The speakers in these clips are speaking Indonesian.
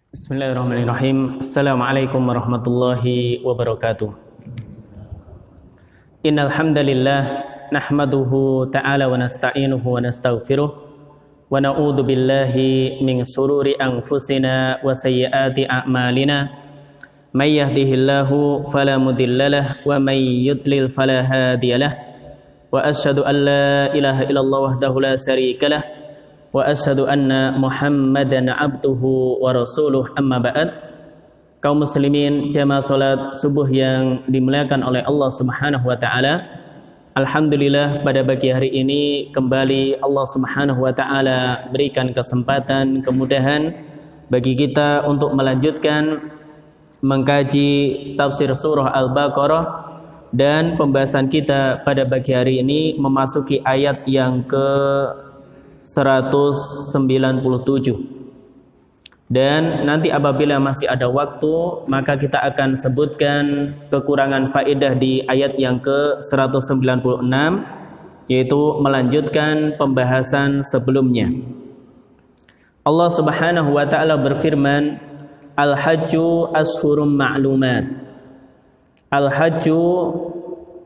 Bismillahirrahmanirrahim. Assalamualaikum warahmatullahi wabarakatuh. Innal hamdalillah nahmaduhu ta'ala wa nasta'inuhu wa nastaghfiruh wa na'udzu billahi min shururi anfusina wa sayyiati a'malina. May yahdihillahu fala mudhillalah wa may yudlil fala hadiyalah. Wa asyhadu an la ilaha illallah wahdahu la syarikalah wa asyhadu anna Muhammadan abduhu wa rasuluh, amma ba'd. Kaum muslimin jamaah salat subuh yang dimuliakan oleh Allah Subhanahu wa taala. Alhamdulillah pada pagi hari ini kembali Allah Subhanahu wa taala berikan kesempatan, kemudahan bagi kita untuk melanjutkan mengkaji tafsir surah Al-Baqarah, dan pembahasan kita pada pagi hari ini memasuki ayat yang ke 197, dan nanti apabila masih ada waktu maka kita akan sebutkan kekurangan faedah di ayat yang ke 196, yaitu melanjutkan pembahasan sebelumnya. Allah Subhanahu wa taala berfirman, Al-Hajju ashhurum ma'lumat. Al-Hajju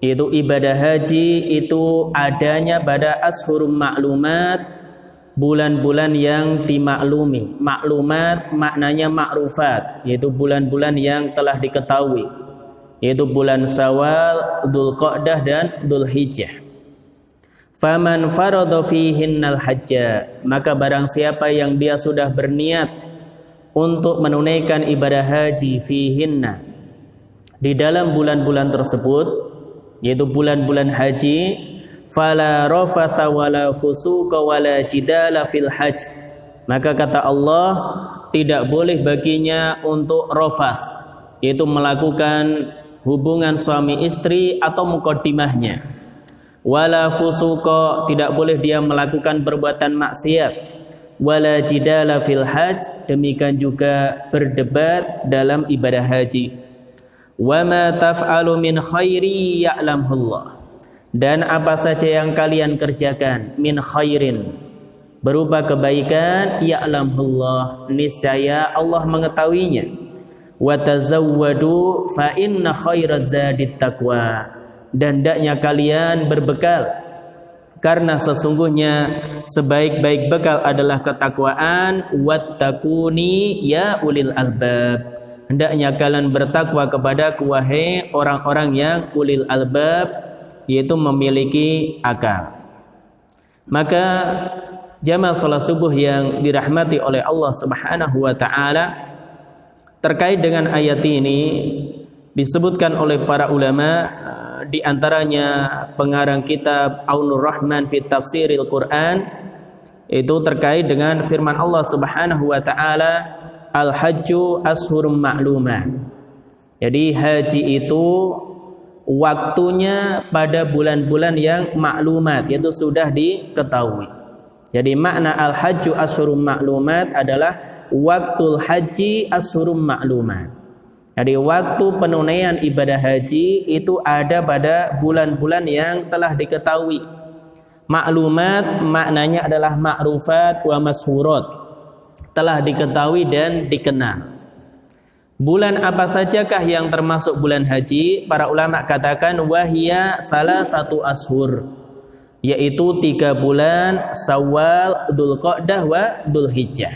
itu ibadah haji itu adanya pada ashhurum ma'lumat, bulan-bulan yang dimaklumi. Maklumat maknanya ma'rufat, yaitu bulan-bulan yang telah diketahui, yaitu bulan Syawal, Dzulqa'dah dan Dzulhijjah. Faman farada fihinnal hajja, maka barang siapa yang dia sudah berniat untuk menunaikan ibadah haji fihinna, di dalam bulan-bulan tersebut, yaitu bulan-bulan haji, fala rafatha wala fusuqa wala jidala fil hajj, maka kata Allah tidak boleh baginya untuk rafath, yaitu melakukan hubungan suami istri atau muqaddimahnya, wala fusuqa, tidak boleh dia melakukan perbuatan maksiat, wala jidala fil hajj, demikian juga berdebat dalam ibadah haji. Wa ma taf'alu min khairi ya'lamullah, dan apa saja yang kalian kerjakan min khairin, berupa kebaikan, ya'lamullah, niscaya Allah mengetahuinya. Wa tazawwadu fa inna khairaz zadit taqwa, dan hendaknya kalian berbekal, karena sesungguhnya sebaik-baik bekal adalah ketakwaan. Wattaquni ya ulil albab, hendaknya kalian bertakwa kepadaku wahai orang-orang yang ulil albab, yaitu memiliki akal. Maka jamaah salat subuh yang dirahmati oleh Allah Subhanahu wa taala, terkait dengan ayat ini disebutkan oleh para ulama, di antaranya pengarang kitab Aunur Rahman fi Tafsiril Quran, itu terkait dengan firman Allah Subhanahu wa taala, Al-Hajju ashhurum ma'lumat. Jadi haji itu waktunya pada bulan-bulan yang maklumat, yaitu sudah diketahui. Jadi makna al-hajju ashhurum maklumat adalah waktul haji ashhurum maklumat. Jadi waktu penunaian ibadah haji itu ada pada bulan-bulan yang telah diketahui. Maklumat maknanya adalah ma'rufat wa mashurat, telah diketahui dan dikenal. Bulan apa sajakah yang termasuk bulan haji? Para ulama katakan wahia salasatu ashur, yaitu 3 bulan Syawal, Dzulqa'dah wa Dzulhijjah.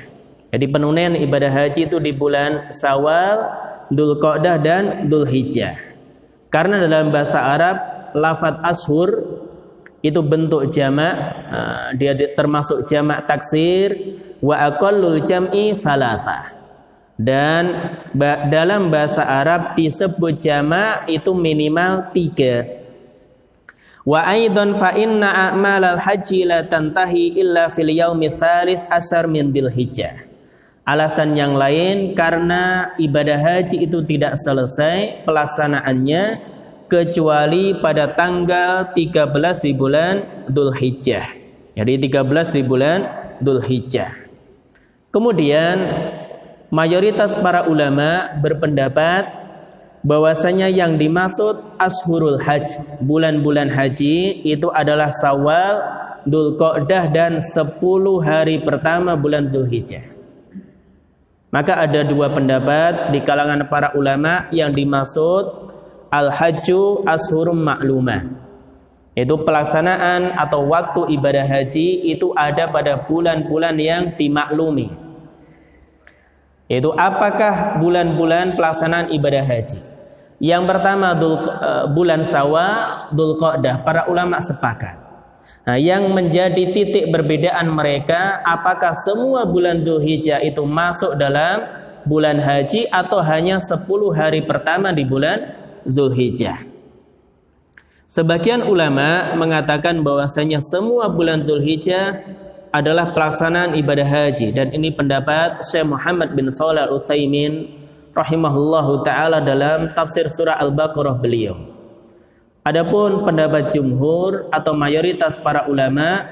Jadi penunaian ibadah haji itu di bulan Syawal, Dzulqa'dah dan Dzulhijjah. Karena dalam bahasa Arab lafadz ashur itu bentuk jamak, dia termasuk jamak taksir, wa aqallul jam'i tsalatsa. Dan dalam bahasa Arab disebut jamak itu minimal 3. Wa aidan fa inna a'malal haji la tantahi illa fil yaumi tsalits asyar min Dzulhijjah. Alasan yang lain karena ibadah haji itu tidak selesai pelaksanaannya kecuali pada tanggal 13 di bulan Dzulhijjah. Jadi 13 di bulan Dzulhijjah. Kemudian mayoritas para ulama berpendapat bahwasanya yang dimaksud ashurul hajj, bulan-bulan haji, itu adalah Syawal, Dzulqa'dah dan 10 hari pertama bulan Dzulhijjah. Maka ada dua pendapat di kalangan para ulama yang dimaksud al-hajju ashhurum ma'lumah, yaitu pelaksanaan atau waktu ibadah haji itu ada pada bulan-bulan yang dimaklumi. Yaitu apakah bulan-bulan pelaksanaan ibadah haji? Yang pertama bulan Syawal, Dzulqa'dah, para ulama sepakat. Nah, yang menjadi titik perbedaan mereka, apakah semua bulan Dzulhijjah itu masuk dalam bulan haji atau hanya 10 hari pertama di bulan Dzulhijjah. Sebagian ulama mengatakan bahwasanya semua bulan Dzulhijjah adalah pelaksanaan ibadah haji, dan ini pendapat Syekh Muhammad bin Shalih Al-Utsaimin rahimahullahu taala dalam tafsir surah Al-Baqarah beliau. Adapun pendapat jumhur atau mayoritas para ulama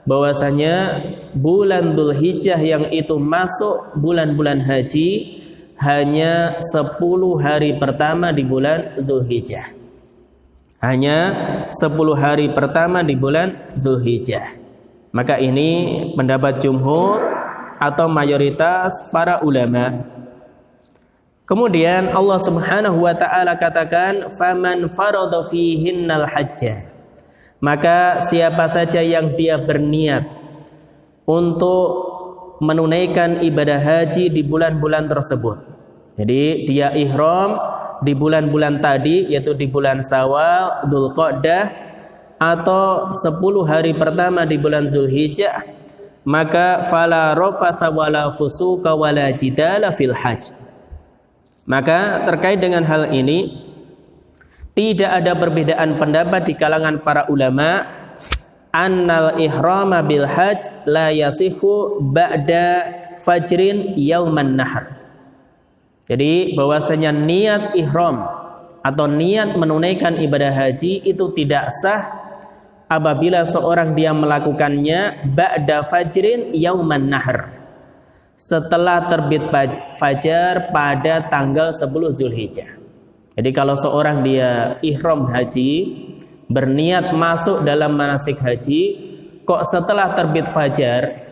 bahwasanya bulan Dzulhijjah yang itu masuk bulan-bulan haji hanya 10 hari pertama di bulan Dzulhijjah. Hanya 10 hari pertama di bulan Dzulhijjah. Maka ini pendapat jumhur atau mayoritas para ulama. Kemudian Allah Subhanahu wa taala katakan faman farada fihinnal hajjah. Maka siapa saja yang dia berniat untuk menunaikan ibadah haji di bulan-bulan tersebut. Jadi dia ihram di bulan-bulan tadi, yaitu di bulan Syawal, Dzulqa'dah, atau 10 hari pertama di bulan Dzulhijjah, maka fala rafatha wala fusuqa wala jidala fil hajj. Maka terkait dengan hal ini tidak ada perbedaan pendapat di kalangan para ulama annal ihrama bil hajj la yasihu ba'da fajrin yauman nahr. Jadi bahwasanya niat ihram atau niat menunaikan ibadah haji itu tidak sah apabila seorang dia melakukannya ba'da fajrin yauman nahr, setelah terbit fajar pada tanggal 10 Zulhijjah. Jadi kalau seorang dia ihram haji, berniat masuk dalam manasik haji, kok setelah terbit fajar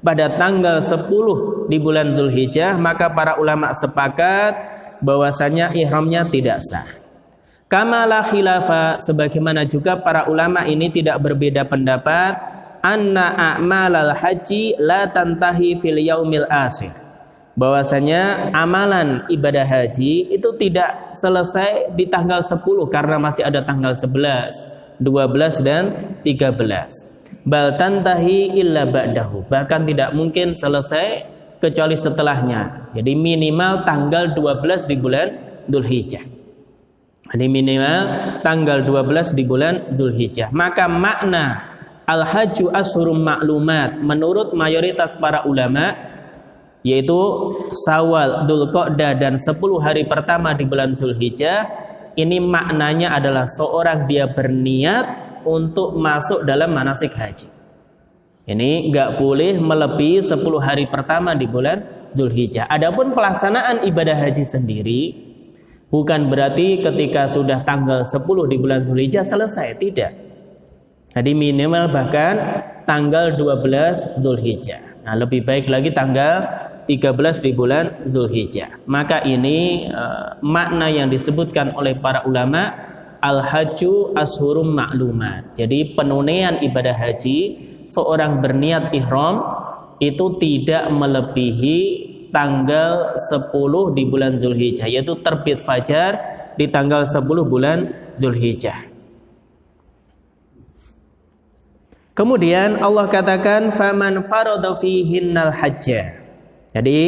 pada tanggal 10 di bulan Zulhijjah, maka para ulama sepakat bahwasanya ihramnya tidak sah. Kama la khilafa, sebagaimana juga para ulama ini tidak berbeda pendapat anna a'malal haji la tantahi fil yaumil akhir, bahwasanya amalan ibadah haji itu tidak selesai di tanggal 10 karena masih ada tanggal 11, 12 dan 13. Bal tantahi illa ba'dahu, bahkan tidak mungkin selesai kecuali setelahnya. Jadi minimal tanggal 12 di bulan Dzulhijjah. Jadi minimal tanggal 12 di bulan Dzulhijjah. Maka makna al-hajju ashhurum ma'lumat menurut mayoritas para ulama, yaitu Syawal, Dzulqa'dah dan 10 hari pertama di bulan Dzulhijjah, ini maknanya adalah seorang dia berniat untuk masuk dalam manasik haji. Ini enggak boleh melebihi 10 hari pertama di bulan Dzulhijjah. Adapun pelaksanaan ibadah haji sendiri bukan berarti ketika sudah tanggal 10 di bulan Dzulhijjah selesai, tidak. Jadi minimal bahkan tanggal 12 Dzulhijjah. Nah, lebih baik lagi tanggal 13 di bulan Dzulhijjah. Maka ini makna yang disebutkan oleh para ulama al-hajju ashhurum ma'lumat. Jadi penunaian ibadah haji, seorang berniat ihram itu tidak melebihi tanggal 10 di bulan Dzulhijjah, yaitu terbit fajar di tanggal 10 bulan Dzulhijjah. Kemudian Allah katakan faman farada fihinnal hajja. Jadi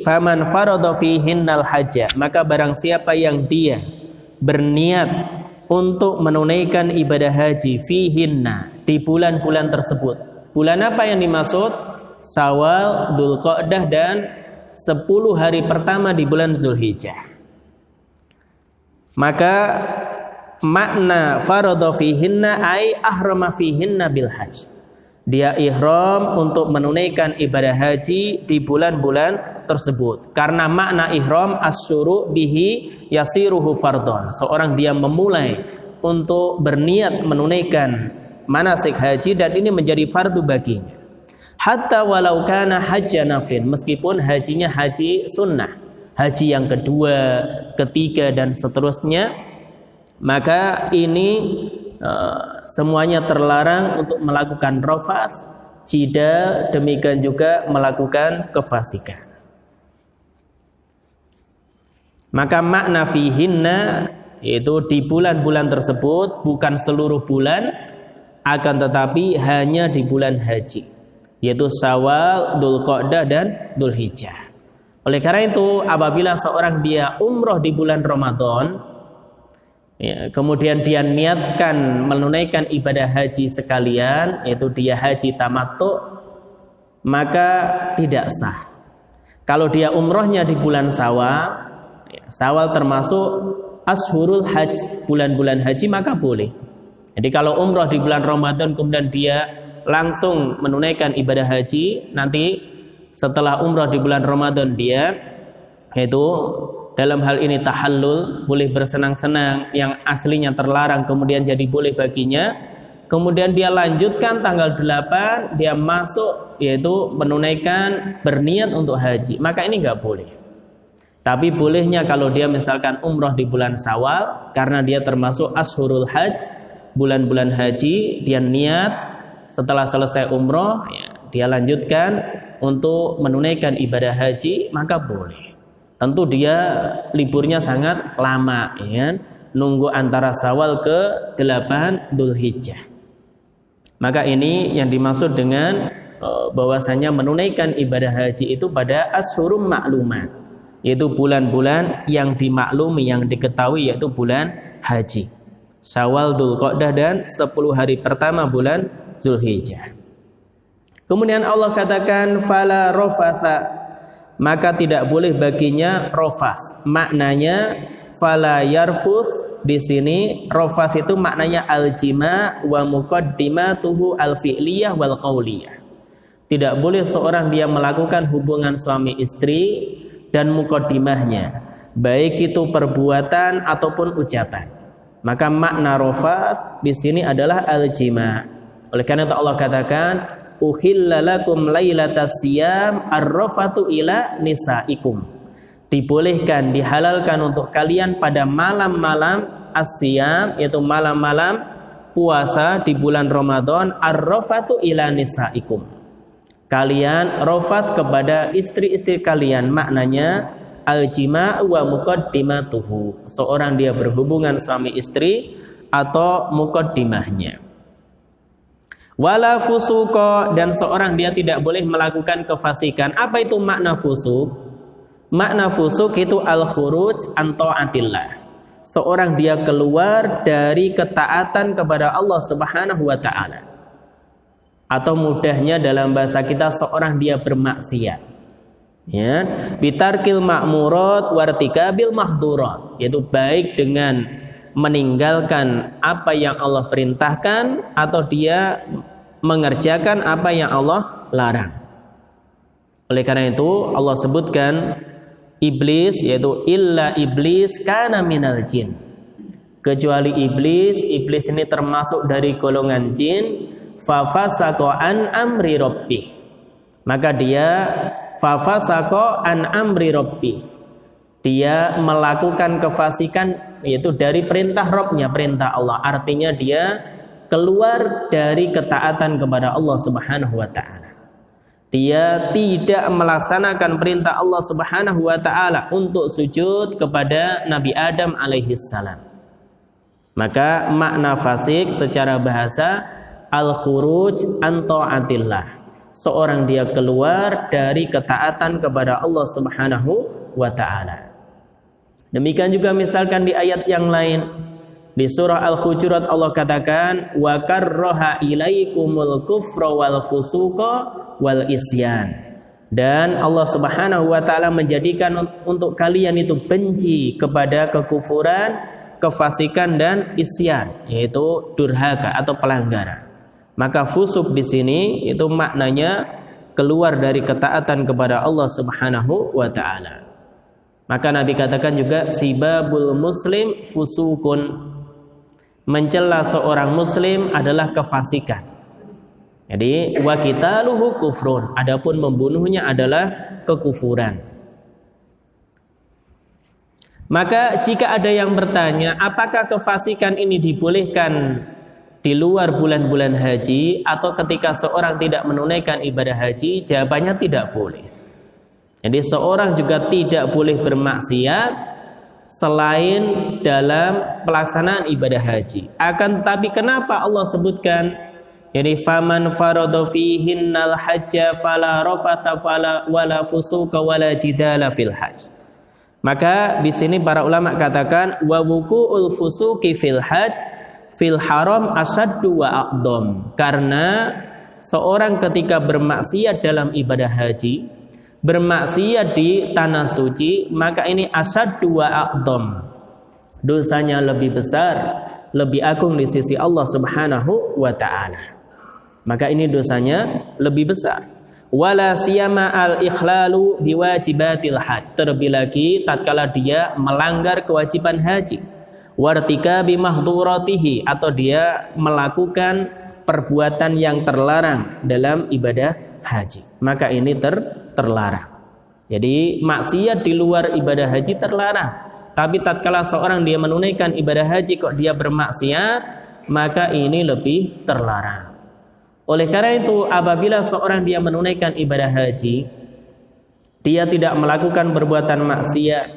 faman farada fihinnal hajja, maka barang siapa yang dia berniat untuk menunaikan ibadah haji fihinna, di bulan-bulan tersebut. Bulan apa yang dimaksud? Syawal, Dzulqa'dah dan 10 hari pertama di bulan Dzulhijjah. Maka makna farada fihinna ay ahrama fihinna bil hajj. Dia ihram untuk menunaikan ibadah haji di bulan-bulan tersebut. Karena makna ihram asyuru bihi yasiruhu fardhon. Seorang dia memulai untuk berniat menunaikan manasik haji dan ini menjadi fardu baginya. Hatta walau kana hajjanafin, meskipun hajinya haji sunnah, haji yang kedua, ketiga dan seterusnya, maka ini semuanya terlarang untuk melakukan rafath, jidal, demikian juga melakukan kefasikan. Maka makna fihinna yaitu di bulan-bulan tersebut, bukan seluruh bulan, akan tetapi hanya di bulan haji, yaitu Syawal, Dzulqa'dah dan Dzulhijjah. Oleh karena itu, apabila seorang dia umroh di bulan Ramadan, ya, kemudian dia niatkan menunaikan ibadah haji sekalian, yaitu dia haji tamattu, maka tidak sah. Kalau dia umrohnya di bulan Syawal, ya, Syawal termasuk ashurul hajj, bulan-bulan haji, maka boleh. Jadi kalau umroh di bulan Ramadan kemudian dia langsung menunaikan ibadah haji, nanti setelah umroh di bulan Ramadan dia yaitu dalam hal ini tahallul, boleh bersenang-senang yang aslinya terlarang kemudian jadi boleh baginya. Kemudian dia lanjutkan tanggal 8 dia masuk yaitu menunaikan berniat untuk haji, maka ini enggak boleh. Tapi bolehnya kalau dia misalkan umroh di bulan Syawal, karena dia termasuk ashurul hajj, bulan-bulan haji, dia niat setelah selesai umroh, ya, dia lanjutkan untuk menunaikan ibadah haji, maka boleh. Tentu dia liburnya sangat lama, ya, nunggu antara Syawal ke 8 Dzulhijjah. Maka ini yang dimaksud dengan bahwasanya menunaikan ibadah haji itu pada ashurum ma'lumat, yaitu bulan-bulan yang dimaklumi, yang diketahui, yaitu bulan haji, Syawal, Dzulqa'dah dan 10 hari pertama bulan Dzulhijjah. Kemudian Allah katakan fala rafatha, maka tidak boleh baginya rafath. Maknanya fala yarfuth, di sini rafath itu maknanya al-jima wa muqaddimatuhu al-fi'liyah wal qauliyah. Tidak boleh seorang dia melakukan hubungan suami istri dan muqaddimahnya, baik itu perbuatan ataupun ucapan. Maka makna rafath di sini adalah al-jima. Oleh karena itu Allah katakan uhilla lakum lailatas siyam ar-rafathu ila nisaikum. Dibolehkan, dihalalkan untuk kalian pada malam-malam as-siyam, yaitu malam-malam puasa di bulan Ramadan, ar-rafathu ila nisaikum. Kalian rafath kepada istri-istri kalian, maknanya al-jima' wa muqaddimatuhu, seorang dia berhubungan suami istri atau muqaddimahnya. Wala fusuqa, dan seorang dia tidak boleh melakukan kefasikan. Apa itu makna fusuk? Makna fusuk itu al-khuruj an ta'atillah, seorang dia keluar dari ketaatan kepada Allah Subhanahu wa taala. Atau mudahnya dalam bahasa kita, seorang dia bermaksiat, ya, bitarkil ma'murat wartikabil mahdurat, yaitu baik dengan meninggalkan apa yang Allah perintahkan atau dia mengerjakan apa yang Allah larang. Oleh karena itu Allah sebutkan iblis, yaitu illa iblis kana minal jin, kecuali iblis. Iblis ini termasuk dari golongan jin. Fafasaqa an amri rabbih, maka dia fafasaqa an amri rabbih, dia melakukan kefasikan, yaitu dari perintah Rabbnya, perintah Allah. Artinya dia keluar dari ketaatan kepada Allah Subhanahu wa taala. Dia tidak melaksanakan perintah Allah Subhanahu wa taala untuk sujud kepada Nabi Adam alaihi salam. Maka makna fasik secara bahasa al-khuruj an ta'atillah, seorang dia keluar dari ketaatan kepada Allah Subhanahu wa taala. Demikian juga misalkan di ayat yang lain di surah Al-Hujurat Allah katakan wa karraha ilaikumul kufra wal fusuqa wal isyan, dan Allah Subhanahu wa taala menjadikan untuk kalian itu benci kepada kekufuran, kefasikan dan isyan, yaitu durhaka atau pelanggaran. Maka fusuk di sini itu maknanya keluar dari ketaatan kepada Allah Subhanahu wa taala. Maka Nabi katakan juga sibabul muslim fusukun, mencela seorang muslim adalah kefasikan. Jadi wa qitaluhu kufrun, adapun membunuhnya adalah kekufuran. Maka jika ada yang bertanya, apakah kefasikan ini dibolehkan di luar bulan-bulan haji atau ketika seorang tidak menunaikan ibadah haji? Jawabannya tidak boleh. Jadi seorang juga tidak boleh bermaksiat selain dalam pelaksanaan ibadah haji. Akan tetapi kenapa Allah sebutkan, jadi faman farada fihinnal hajja fala rafatha wala fusuqa wala jidala fil hajj. Maka di sini para ulama katakan wa wuqu'ul fusuqi fil hajj fil haram asaddu wa aqdam. Karena seorang ketika bermaksiat dalam ibadah haji, bermaksiat di tanah suci, maka ini asaddu wa aqdam. Dosanya lebih besar, lebih agung di sisi Allah Subhanahu wa taala. Maka ini dosanya lebih besar. Wala siyama al-ikhlalu biwajibatil hajj. Terlebih lagi tatkala dia melanggar kewajiban haji. Wartikabi mahdhuratihi, atau dia melakukan perbuatan yang terlarang dalam ibadah haji. Maka ini terlarang. Jadi maksiat di luar ibadah haji terlarang. Tapi tatkala seorang dia menunaikan ibadah haji kok dia bermaksiat, maka ini lebih terlarang. Oleh karena itu, apabila seorang dia menunaikan ibadah haji, dia tidak melakukan perbuatan maksiat,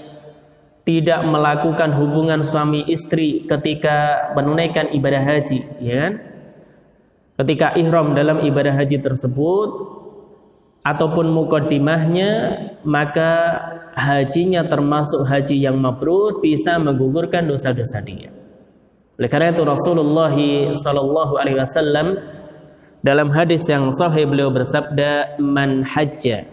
tidak melakukan hubungan suami istri ketika menunaikan ibadah haji, ya kan? Ketika ihram dalam ibadah haji tersebut ataupun muqaddimahnya, maka hajinya termasuk haji yang mabrur, bisa menggugurkan dosa-dosa dia. Oleh karena itu Rasulullah sallallahu alaihi wasallam dalam hadis yang sahih beliau bersabda, man hajja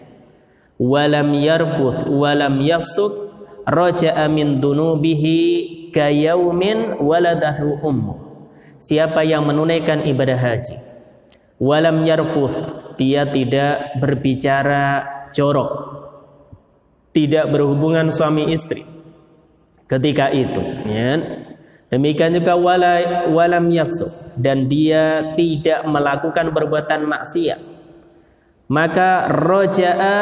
walam yarfuth walam yafsuk raja'a min dunubihi kayaumin waladathu ummu. Siapa yang menunaikan ibadah haji walam yarfuth, dia tidak berbicara jorok, tidak berhubungan suami istri ketika itu, ya. Demikian juga walam yafsuk, dan dia tidak melakukan perbuatan maksiat, maka roja'a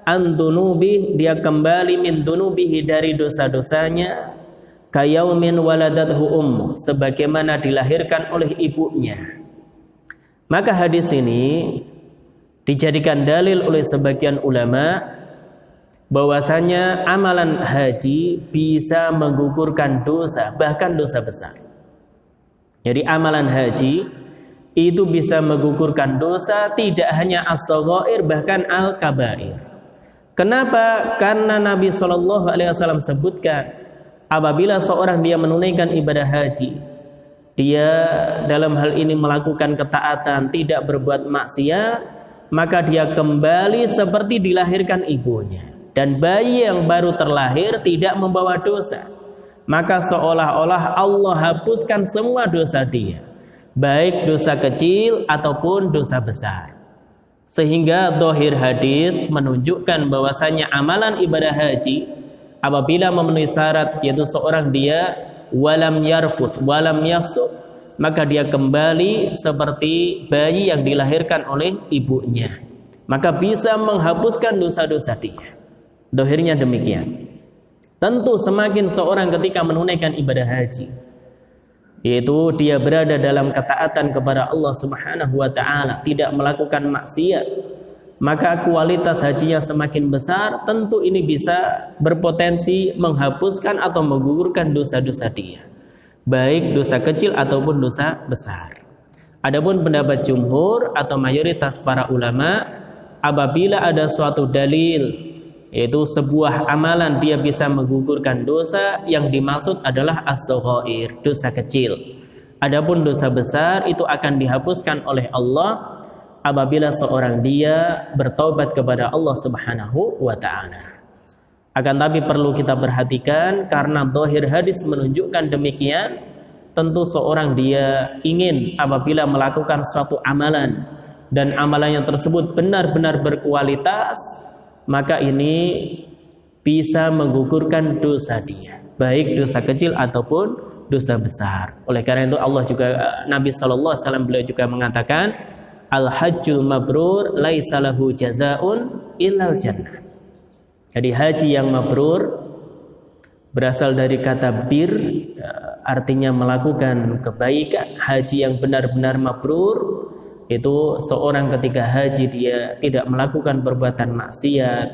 an dunubi, dia kembali min dunubihi, dari dosa-dosanya, kayaumin waladathu ummu, sebagaimana dilahirkan oleh ibunya. Maka hadis ini dijadikan dalil oleh sebagian ulama bahwasanya amalan haji bisa menggugurkan dosa, bahkan dosa besar. Jadi amalan haji itu bisa menggugurkan dosa, tidak hanya as-shaghair, bahkan al-kabair. Kenapa? Karena Nabi SAW sebutkan, apabila seorang dia menunaikan ibadah haji, dia dalam hal ini melakukan ketaatan, tidak berbuat maksiat, maka dia kembali seperti dilahirkan ibunya. Dan bayi yang baru terlahir tidak membawa dosa, maka seolah-olah Allah hapuskan semua dosa dia, baik dosa kecil ataupun dosa besar. Sehingga zahir hadis menunjukkan bahwasanya amalan ibadah haji apabila memenuhi syarat, yaitu seorang dia walam yarfuth walam yafsuk, maka dia kembali seperti bayi yang dilahirkan oleh ibunya, maka bisa menghapuskan dosa-dosa dia. Zahirnya demikian. Tentu semakin seorang ketika menunaikan ibadah haji, yaitu dia berada dalam ketaatan kepada Allah Subhanahu wa taala, tidak melakukan maksiat, maka kualitas hajinya semakin besar. Tentu ini bisa berpotensi menghapuskan atau menggugurkan dosa-dosa dia, baik dosa kecil ataupun dosa besar. Adapun pendapat jumhur atau mayoritas para ulama, apabila ada suatu dalil, yaitu sebuah amalan dia bisa menggugurkan dosa, yang dimaksud adalah as-shaghair, dosa kecil. Adapun dosa besar itu akan dihapuskan oleh Allah apabila seorang dia bertaubat kepada Allah Subhanahu wa taala. Akan tapi perlu kita perhatikan, karena zahir hadis menunjukkan demikian, tentu seorang dia ingin apabila melakukan suatu amalan dan amalannya tersebut benar-benar berkualitas, maka ini bisa menggugurkan dosa dia, baik dosa kecil ataupun dosa besar. Oleh karena itu Allah juga, Nabi SAW beliau juga mengatakan, al-hajjul mabrur laisa lahu jazaa'un illal jannah. Jadi haji yang mabrur berasal dari kata bir, artinya melakukan kebaikan. Haji yang benar-benar mabrur itu seorang ketika haji dia tidak melakukan perbuatan maksiat,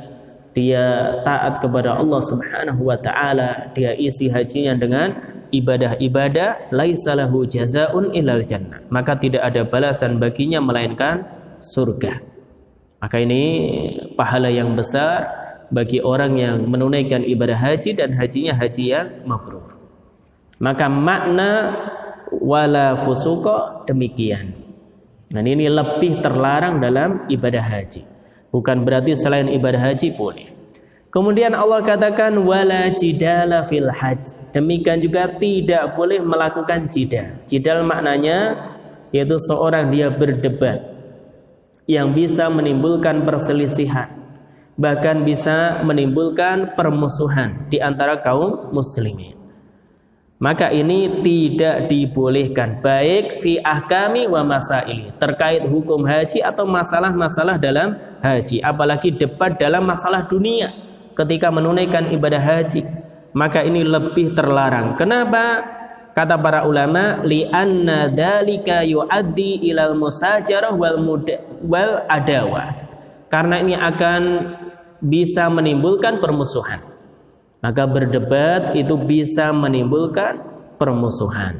dia taat kepada Allah Subhanahu wa taala, dia isi hajinya dengan ibadah-ibadah, laisa lahu jazaa'un illal jannah, maka tidak ada balasan baginya melainkan surga. Maka ini pahala yang besar bagi orang yang menunaikan ibadah haji dan hajinya haji yang mabrur. Maka makna wala fusuqa demikian. Dan ini lebih terlarang dalam ibadah haji. Bukan berarti selain ibadah haji boleh. Kemudian Allah katakan wala jidala fil hajj. Demikian juga tidak boleh melakukan jidal. Jidal maknanya yaitu seorang dia berdebat yang bisa menimbulkan perselisihan, bahkan bisa menimbulkan permusuhan di antara kaum muslimin. Maka ini tidak dibolehkan, baik fi ahkami wa masaili, terkait hukum haji atau masalah-masalah dalam haji, apalagi debat dalam masalah dunia ketika menunaikan ibadah haji. Maka ini lebih terlarang. Kenapa? Kata para ulama, li'anna dzalika yu'addi ilal musajarah wal adawa. Karena ini akan bisa menimbulkan permusuhan. Maka berdebat itu bisa menimbulkan permusuhan.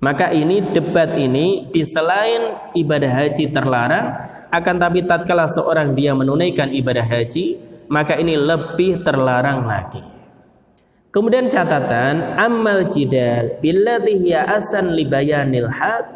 Maka ini debat ini di selain ibadah haji terlarang, akan tapi tatkala seorang dia menunaikan ibadah haji, maka ini lebih terlarang lagi. Kemudian catatan, ammal jidal billati hiya asan li bayanil haq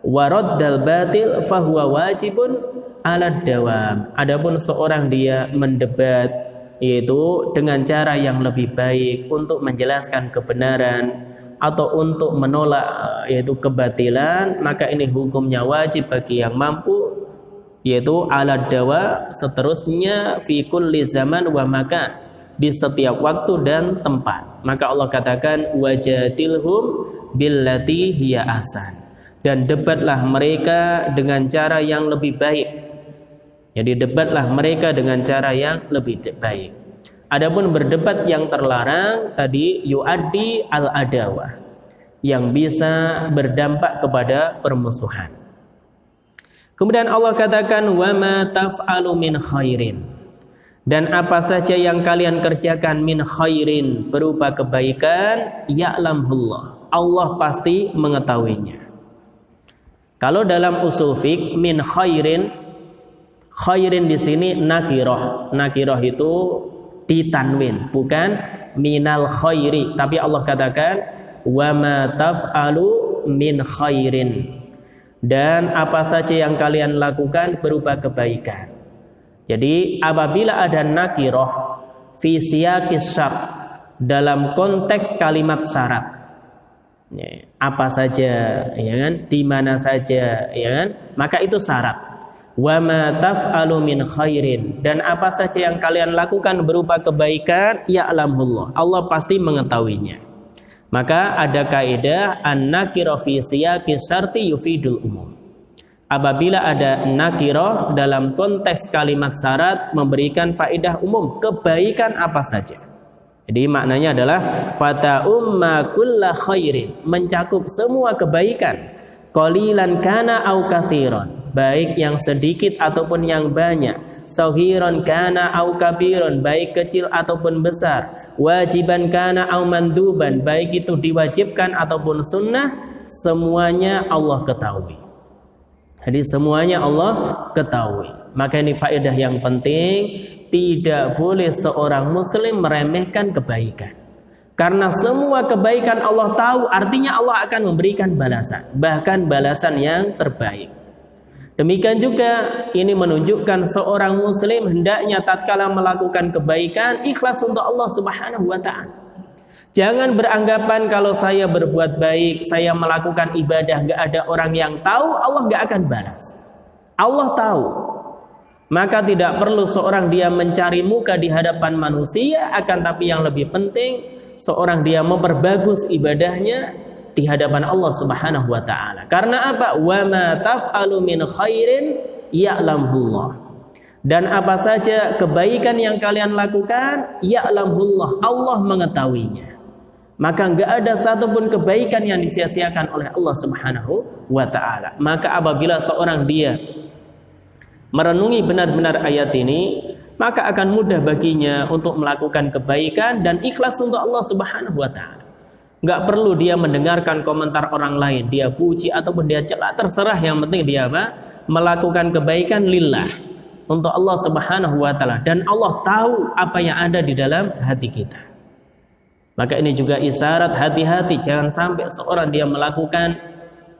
wa raddal batil fahuwa wajibun ala dawam. Adapun seorang dia mendebat yaitu dengan cara yang lebih baik untuk menjelaskan kebenaran atau untuk menolak yaitu kebatilan, maka ini hukumnya wajib bagi yang mampu, yaitu ala dawa, seterusnya fi kulli zaman wa makan, di setiap waktu dan tempat. Maka Allah katakan wajadilhum billati hiya ahsan, dan debatlah mereka dengan cara yang lebih baik. Jadi debatlah mereka dengan cara yang lebih baik. Adapun berdebat yang terlarang tadi yuaddi al-adawah, yang bisa berdampak kepada permusuhan. Kemudian Allah katakan wa ma taf'alu min khairin, dan apa saja yang kalian kerjakan min khairin berupa kebaikan, ya'lamullah, Allah pasti mengetahuinya. Kalau dalam usul fiqh min khairin, khairin di sini nakirah. Nakirah itu ditanwin, bukan minal khairi, tapi Allah katakan wa ma taf'alu min khairin, dan apa saja yang kalian lakukan berupa kebaikan. Jadi apabila ada nakirah fi siyaqis syart, dalam konteks kalimat syarat, ya, apa saja, ya kan, di mana saja, ya kan, maka itu syarat. Wa ma taf'alu min khairin, dan apa saja yang kalian lakukan berupa kebaikan, ya'lamullah, Allah pasti mengetahuinya. Maka ada kaidah an-nakirah fi siyaqis syarti yufidul umum. Apabila ada nakirah dalam konteks kalimat syarat, memberikan faedah umum, kebaikan apa saja. Jadi maknanya adalah fata umma kulla khairin, mencakup semua kebaikan, qalilan kana au katsiran, baik yang sedikit ataupun yang banyak, saghiran kana au kabiran, baik kecil ataupun besar, wajiban kana au manduban, baik itu diwajibkan ataupun sunnah, semuanya Allah ketahui. Jadi semuanya Allah ketahui. Maka ini faedah yang penting, tidak boleh seorang muslim meremehkan kebaikan. Karena semua kebaikan Allah tahu, artinya Allah akan memberikan balasan, bahkan balasan yang terbaik. Demikian juga ini menunjukkan seorang muslim hendaknya tatkala melakukan kebaikan ikhlas untuk Allah Subhanahu wa taala. Jangan beranggapan kalau saya berbuat baik, saya melakukan ibadah, gak ada orang yang tahu, Allah gak akan balas. Allah tahu. Maka tidak perlu seorang dia mencari muka di hadapan manusia, akan tapi yang lebih penting seorang dia memperbagus ibadahnya, di hadapan Allah Subhanahu wa taala. Karena apa? Wa ma taf'alu min khairin ya'lamullah. Dan apa saja kebaikan yang kalian lakukan, ya'lamullah, Allah mengetahuinya. Maka enggak ada satupun kebaikan yang disia-siakan oleh Allah Subhanahu wa taala. Maka apabila seorang dia merenungi benar-benar ayat ini, maka akan mudah baginya untuk melakukan kebaikan dan ikhlas untuk Allah Subhanahu wa taala. Enggak perlu dia mendengarkan komentar orang lain, dia puji ataupun dia celak, terserah, yang penting dia apa? Melakukan kebaikan lillah, untuk Allah Subhanahu wa taala, dan Allah tahu apa yang ada di dalam hati kita. Maka ini juga isyarat hati-hati, jangan sampai seorang dia melakukan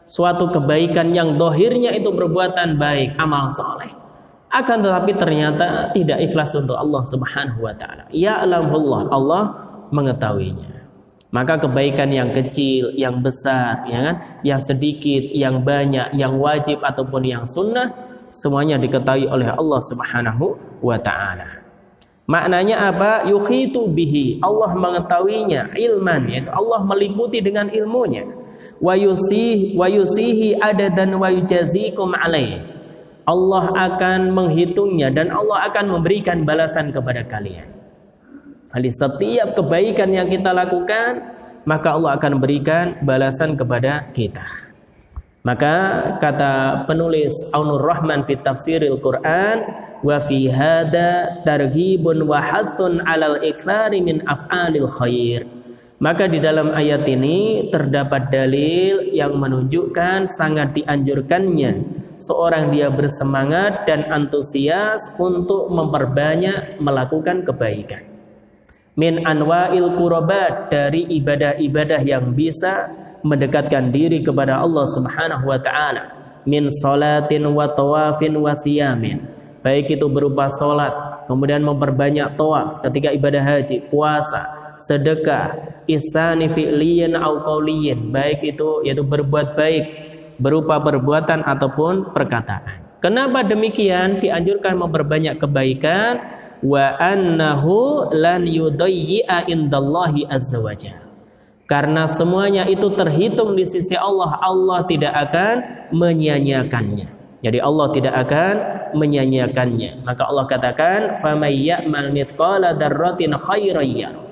suatu kebaikan yang dohirnya itu perbuatan baik, amal soleh, akan tetapi ternyata tidak ikhlas untuk Allah Subhanahu wa taala. Ya'lamullah, Allah mengetahuinya. Maka kebaikan yang kecil, yang besar, ya kan, yang sedikit, yang banyak, yang wajib ataupun yang sunnah, semuanya diketahui oleh Allah Subhanahu wa taala. Maknanya apa? Yukhitu bihi, Allah mengetahuinya, ilman, yaitu Allah meliputi dengan ilmunya. Wa yusihi adadan wa yujazikum alaih, Allah akan menghitungnya dan Allah akan memberikan balasan kepada kalian. Jadi setiap kebaikan yang kita lakukan, maka Allah akan berikan balasan kepada kita. Maka kata penulis Aunur Rahman fi tafsiril Quran, wa fi hada targhibun wa hathun 'alal iktsari min af'alil khair. Maka di dalam ayat ini terdapat dalil yang menunjukkan sangat dianjurkannya seorang dia bersemangat dan antusias untuk memperbanyak melakukan kebaikan. Min anwa'il qurbat, dari ibadah-ibadah yang bisa mendekatkan diri kepada Allah Subhanahu wa taala. Min salatin wa tawafin wa siyamin, baik itu berupa salat, kemudian memperbanyak tawaf ketika ibadah haji, puasa, sedekah, ihsani fi'liyin au qauliyin, baik itu yaitu berbuat baik berupa perbuatan ataupun perkataan. Kenapa demikian dianjurkan memperbanyak kebaikan? Wa annahu lan yudayyi'a indallahi azza wajalla, karena semuanya itu terhitung di sisi Allah, Allah tidak akan menyia-nyiakannya. Jadi Allah tidak akan menyia-nyiakannya. Maka Allah katakan, "Famay ya'mal mithqala dzarratin khairan yarah."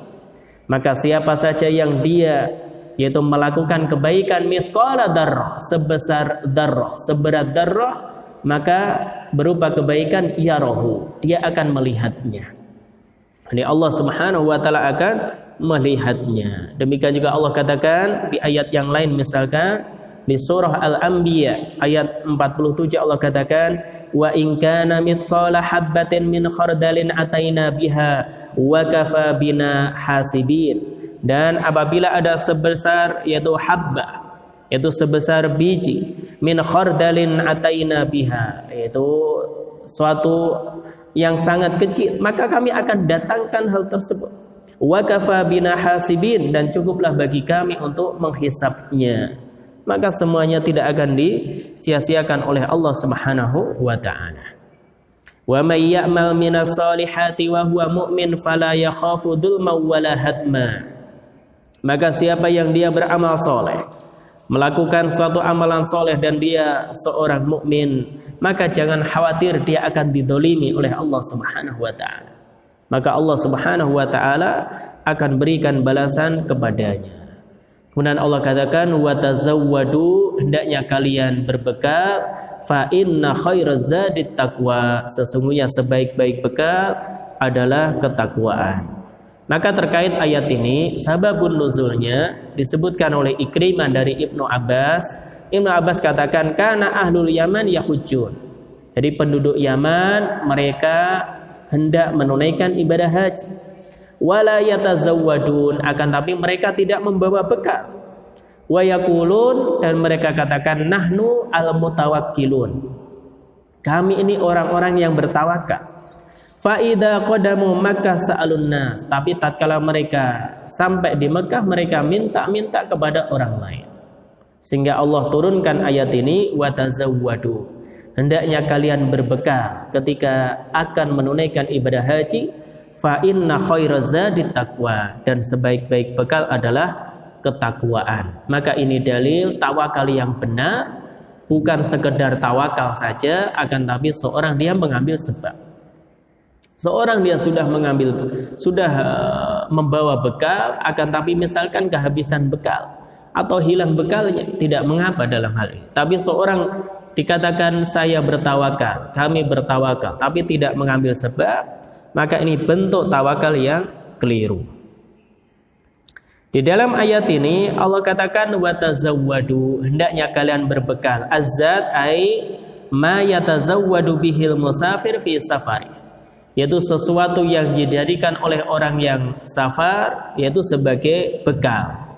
Maka siapa saja yang dia yaitu melakukan kebaikan mithqala dzarrah, sebesar dzarrah, seberat dzarrah, maka berupa kebaikan yarahu, dia akan melihatnya. Jadi Allah Subhanahu wa taala akan melihatnya. Demikian juga Allah katakan di ayat yang lain, misalkan di surah Al-Anbiya ayat 47, Allah katakan, wa in kana mithqala habbatin min khardalin ataina biha wa kafa bina hasibin. Dan apabila ada sebesar yaitu habbah, yaitu sebesar biji, min khardalin ataina biha, yaitu suatu yang sangat kecil, maka kami akan datangkan hal tersebut. Wa kafa bina hasibin, dan cukuplah bagi kami untuk menghisapnya. Maka semuanya tidak akan disia-siakan oleh Allah Subhanahu wa taala. Wa may ya'mal minas solihati wa huwa mu'min fala yakhafu dzulma wala hadma. Maka siapa yang dia beramal soleh, melakukan suatu amalan soleh dan dia seorang mukmin, maka jangan khawatir dia akan didolimi oleh Allah Subhanahu wa taala. Maka Allah Subhanahu wa taala akan berikan balasan kepadanya. Kemudian Allah katakan, wa tazawwadu, hendaknya kalian berbekal, fa inna khairaz zadit taqwa, sesungguhnya sebaik-baik bekal adalah ketakwaan. Maka terkait ayat ini, sababun nuzulnya disebutkan oleh Ikrimah dari Ibnu Abbas. Ibnu Abbas katakan, kana ahlul Yaman yahujjun. Jadi penduduk Yaman mereka hendak menunaikan ibadah haji. Wala yatazawwadun, akan tapi mereka tidak membawa bekal. Wa yaqulun, dan mereka katakan, nahnu al-mutawakkilun, kami ini orang-orang yang bertawakal. Fa idza qadamu Makkah sa'alun nas, tapi tatkala mereka sampai di Mekah mereka minta-minta kepada orang lain. Sehingga Allah turunkan ayat ini, wa tazawwadu, hendaknya kalian berbekal ketika akan menunaikan ibadah haji. Fa inna khairaz zadit taqwa, dan sebaik-baik bekal adalah ketakwaan. Maka ini dalil tawakal yang benar, bukan sekedar tawakal saja, akan tapi seorang dia mengambil sebab. Seorang dia sudah membawa bekal, akan tapi misalkan kehabisan bekal atau hilang bekalnya, tidak mengapa dalam hal ini. Tapi seorang dikatakan saya bertawakal, kami bertawakal, tapi tidak mengambil sebab, maka ini bentuk tawakal yang keliru. Di dalam ayat ini Allah katakan watazawwadu, hendaknya kalian berbekal. Azzad ai ma yatazawwadu bihil musafir fi safari, yaitu sesuatu yang dijadikan oleh orang yang safar, yaitu sebagai bekal,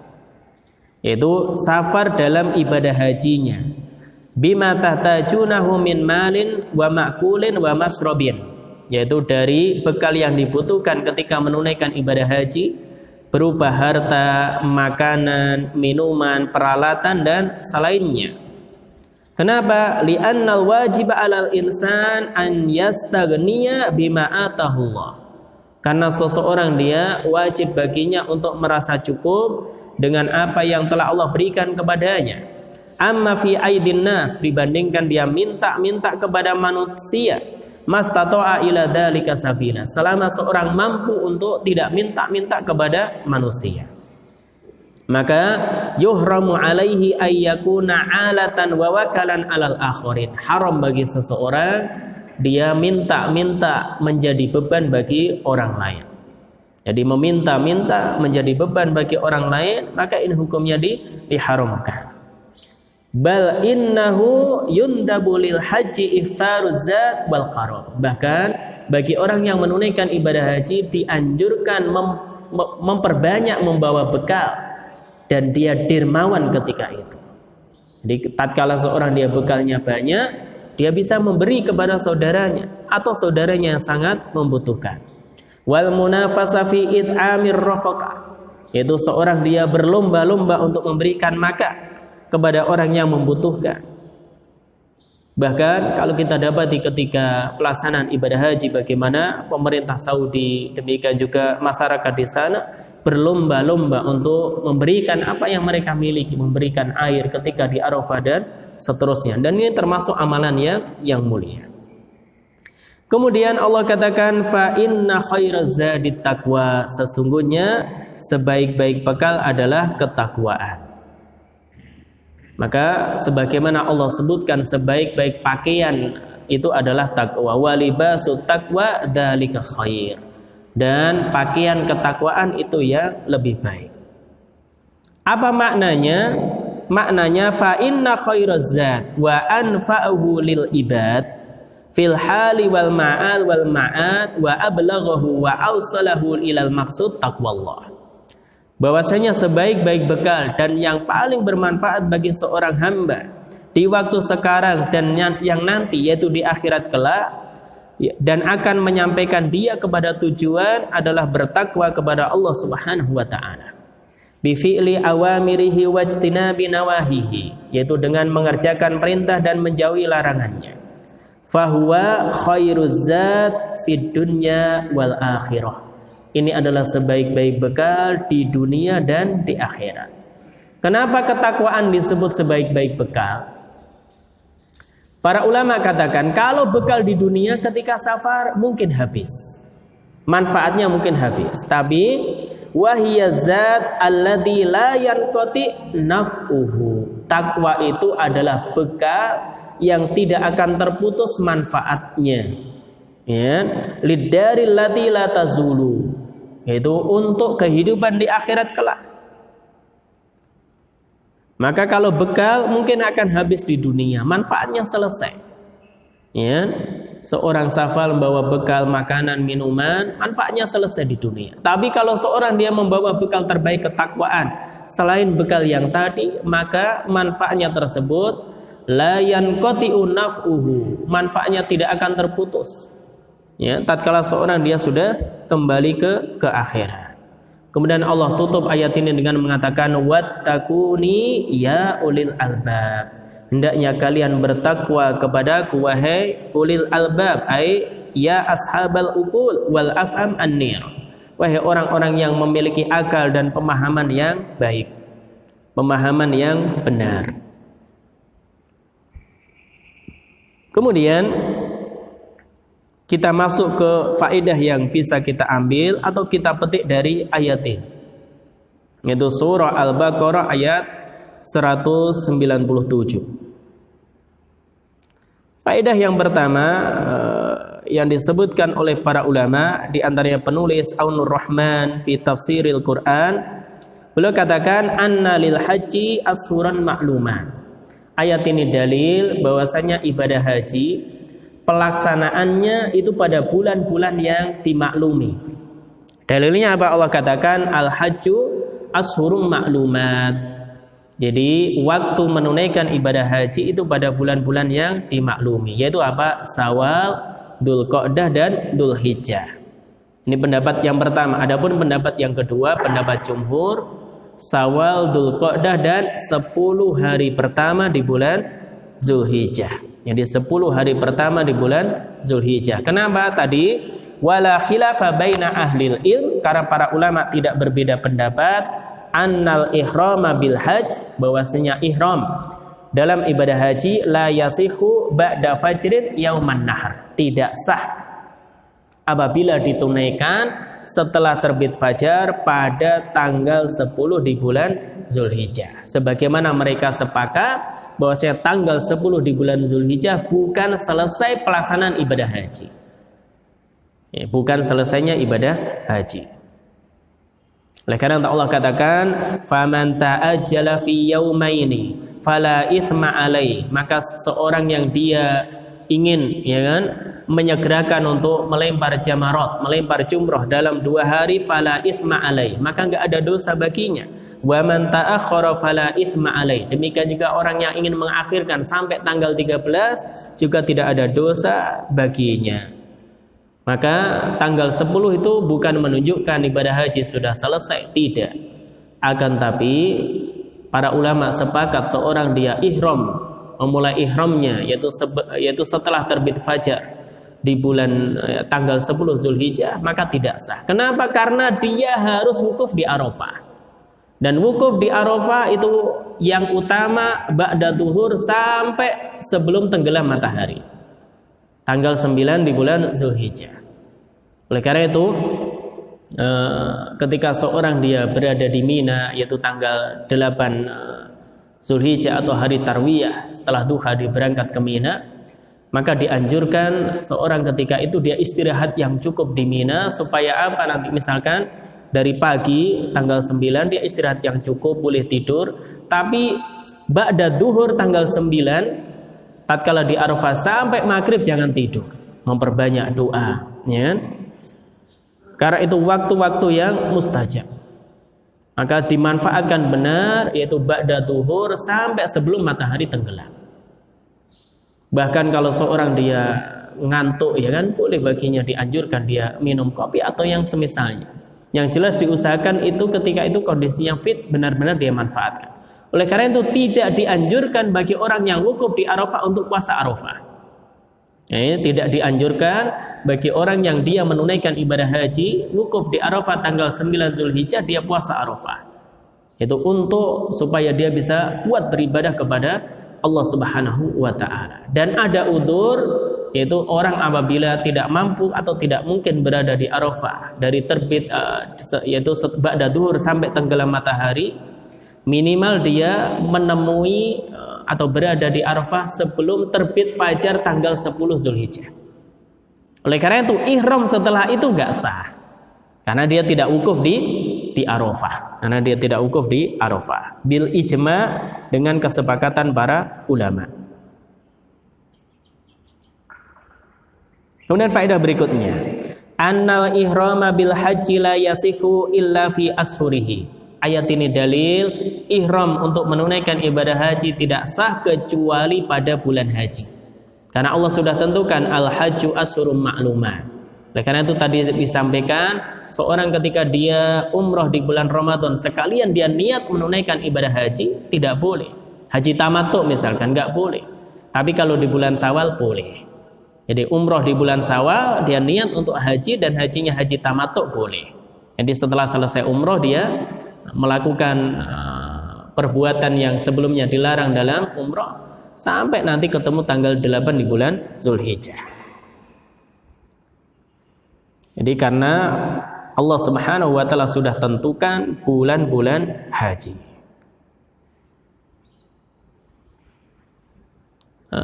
yaitu safar dalam ibadah hajinya. Bima tahtajunahu min malin wa ma'kulin wa masrobin, yaitu dari bekal yang dibutuhkan ketika menunaikan ibadah haji, berupa harta, makanan, minuman, peralatan, dan selainnya. Kenapa? Li'annal wajib 'alal insan an yastaghniya bima atahullah. Karena seseorang dia wajib baginya untuk merasa cukup dengan apa yang telah Allah berikan kepadanya. Amma fi aidin nas, dibandingkan dia minta-minta kepada manusia, mastata'a ila dzalika sabila, selama seorang mampu untuk tidak minta-minta kepada manusia. Maka yuhramu alaihi ayyakuna alatan wa wakalan alal akhirin, haram bagi seseorang dia minta-minta menjadi beban bagi orang lain. Jadi meminta-minta menjadi beban bagi orang lain, maka ini hukumnya diharamkan. Bal innahu yundabu lil haji iftaruz zat wal qarab. Bahkan bagi orang yang menunaikan ibadah haji dianjurkan memperbanyak membawa bekal, dan dia dermawan ketika itu. Jadi tatkala seorang dia bekalnya banyak, dia bisa memberi kepada saudaranya atau saudaranya yang sangat membutuhkan. Wal munafasa fi it'amir rafaqah, yaitu seorang dia berlomba-lomba untuk memberikan makan kepada orang yang membutuhkan. Bahkan kalau kita dapati ketika pelaksanaan ibadah haji, bagaimana pemerintah Saudi, demikian juga masyarakat di sana berlomba-lomba untuk memberikan apa yang mereka miliki, memberikan air ketika di Arafah dan seterusnya. Dan ini termasuk amalan yang mulia. Kemudian Allah katakan fa inna khairaz zadit taqwa, sesungguhnya sebaik-baik bekal adalah ketakwaan. Maka sebagaimana Allah sebutkan sebaik-baik pakaian itu adalah takwa, wa libasut taqwa dzalika khair, dan pakaian ketakwaan itu yang lebih baik. Apa maknanya? Maknanya fa inna khairaz zat wa anfa'uhu lil ibad fil hali wal ma'al wal ma'ad wa ablaghahu wa awsalahu ilal maqsud taqwallah. Bahwasanya sebaik-baik bekal dan yang paling bermanfaat bagi seorang hamba di waktu sekarang dan yang nanti, yaitu di akhirat kelak, dan akan menyampaikan dia kepada tujuan adalah bertakwa kepada Allah Subhanahu wa taala. Bi fi'li awamirihi wajtinabi nawahihi, yaitu dengan mengerjakan perintah dan menjauhi larangannya. Fahuwa khairuz zat fid dunya wal akhirah. Ini adalah sebaik-baik bekal di dunia dan di akhirat. Kenapa ketakwaan disebut sebaik-baik bekal? Para ulama katakan kalau bekal di dunia ketika safar mungkin habis, manfaatnya mungkin habis. Tapi wahiyazat allati la yanqati naf'uhu. Takwa itu adalah bekal yang tidak akan terputus manfaatnya. Ya, lidaril lati la tazulu, yaitu untuk kehidupan di akhirat kelak. Maka kalau bekal mungkin akan habis di dunia, manfaatnya selesai. Ya, seorang safar membawa bekal makanan, minuman, manfaatnya selesai di dunia. Tapi kalau seorang dia membawa bekal terbaik ketakwaan selain bekal yang tadi, maka manfaatnya tersebut la yanqati'u naf'uhu, manfaatnya tidak akan terputus. Ya, tatkala seorang dia sudah kembali ke akhirat. Kemudian Allah tutup ayat ini dengan mengatakan wattaquni ya ulil albab. Hendaknya kalian bertakwa kepadaku wahai ulil albab, ai ya ashabal uqul wal afham an-nir. Wahai orang-orang yang memiliki akal dan pemahaman yang baik. pemahaman yang benar. Kemudian kita masuk ke faedah yang bisa kita ambil atau kita petik dari ayat ini, yaitu surah Al-Baqarah ayat 197. Faedah yang pertama yang disebutkan oleh para ulama, di antaranya penulis Aunur Rahman fi Tafsiril Quran, beliau katakan anna lil haji ashuran ma'lumat. Ayat ini dalil bahwasanya ibadah haji pelaksanaannya itu pada bulan-bulan yang dimaklumi. Dalilnya apa? Allah katakan al-hajju ashurun ma'lumat. Jadi waktu menunaikan ibadah haji itu pada bulan-bulan yang dimaklumi, yaitu apa? Syawal, Dzulqa'dah dan Dzulhijjah. Ini pendapat yang pertama. Adapun pendapat yang kedua, pendapat jumhur, Syawal, Dzulqa'dah dan 10 hari pertama di bulan Dzulhijjah. Jadi 10 hari pertama di bulan Dzulhijjah. Kenapa tadi? Wala khilafa baina ahlil ilm, karena para ulama tidak berbeda pendapat, annal ihrama bil hajj, bahwasanya ihram dalam ibadah haji la yasihu ba'da fajrin yauman nahar, tidak sah apabila ditunaikan setelah terbit fajar pada tanggal 10 di bulan Dzulhijjah. Sebagaimana mereka sepakat bahwasanya tanggal 10 di bulan Dzulhijjah bukan selesai pelaksanaan ibadah haji. Ya, bukan selesainya ibadah haji. Oleh karena Allah katakan, "Faman ta'ajjala fi yaumaini fala itsma alaih." Maka seorang yang dia ingin, ya kan, menyegerakan untuk melempar jamarat, melempar jumrah dalam 2 hari, fala itsma alaih, maka enggak ada dosa baginya. Wa man ta'akhkhara fala itsma alaih. Demikian juga orang yang ingin mengakhirkan sampai tanggal 13 juga tidak ada dosa baginya. Maka tanggal 10 itu bukan menunjukkan ibadah haji sudah selesai, tidak. Akan tapi para ulama sepakat seorang dia ihram, memulai ihramnya yaitu setelah terbit fajar di bulan tanggal 10 Dzulhijjah, maka tidak sah. Kenapa? Karena dia harus wukuf di Arafah. Dan wukuf di Arafah itu yang utama ba'da zuhur sampai sebelum tenggelam matahari. Tanggal 9 di bulan Dzulhijjah. Oleh karena itu ketika seorang dia berada di Mina, yaitu tanggal 8 Dzulhijjah atau hari Tarwiyah, setelah duha dia berangkat ke Mina, maka dianjurkan seorang ketika itu dia istirahat yang cukup di Mina, supaya apa? Nanti misalkan dari pagi tanggal 9 dia istirahat yang cukup, boleh tidur, tapi ba'da duhur tanggal 9 tatkala di Arafah sampai maghrib jangan tidur, memperbanyak doa, ya. Karena itu waktu-waktu yang mustajab. Maka dimanfaatkan benar, yaitu ba'da duhur sampai sebelum matahari tenggelam. Bahkan kalau seorang dia ngantuk, ya kan, boleh baginya dianjurkan dia minum kopi atau yang semisalnya. Yang jelas diusahakan itu ketika itu kondisi yang fit, benar-benar dia manfaatkan. Oleh karena itu tidak dianjurkan bagi orang yang wukuf di Arafah untuk puasa Arafah. Tidak dianjurkan bagi orang yang dia menunaikan ibadah haji wukuf di Arafah tanggal 9 Dzulhijjah dia puasa Arafah. Itu untuk supaya dia bisa kuat beribadah kepada Allah Subhanahu wa taala. Dan ada udzur, yaitu orang apabila tidak mampu atau tidak mungkin berada di Arafah dari terbit yaitu ba'da zuhur sampai tenggelam matahari, minimal dia menemui atau berada di Arafah sebelum terbit fajar tanggal 10 Dzulhijjah. Oleh karena itu ihram setelah itu enggak sah. Karena dia tidak wukuf di Arafah. Karena dia tidak wukuf di Arafah. Bil ijma, dengan kesepakatan para ulama. Kemudian faedah berikutnya, annal ihrama bil haji la yasihu illa fi ashurihi. Ayat ini dalil ihram untuk menunaikan ibadah haji tidak sah kecuali pada bulan haji. Karena Allah sudah tentukan al-hajju ashurun ma'lumat. Oleh karena itu tadi disampaikan, seorang ketika dia umroh di bulan Ramadan sekalian dia niat menunaikan ibadah haji, tidak boleh. Haji tamattu misalkan enggak boleh. Tapi kalau di bulan Syawal boleh. Jadi umroh di bulan Syawal dia niat untuk haji dan hajinya haji tamattu boleh. Jadi setelah selesai umroh dia melakukan perbuatan yang sebelumnya dilarang dalam umrah sampai nanti ketemu tanggal 8 di bulan Zulhijjah. Jadi karena Allah Subhanahu wa taala sudah tentukan bulan-bulan haji.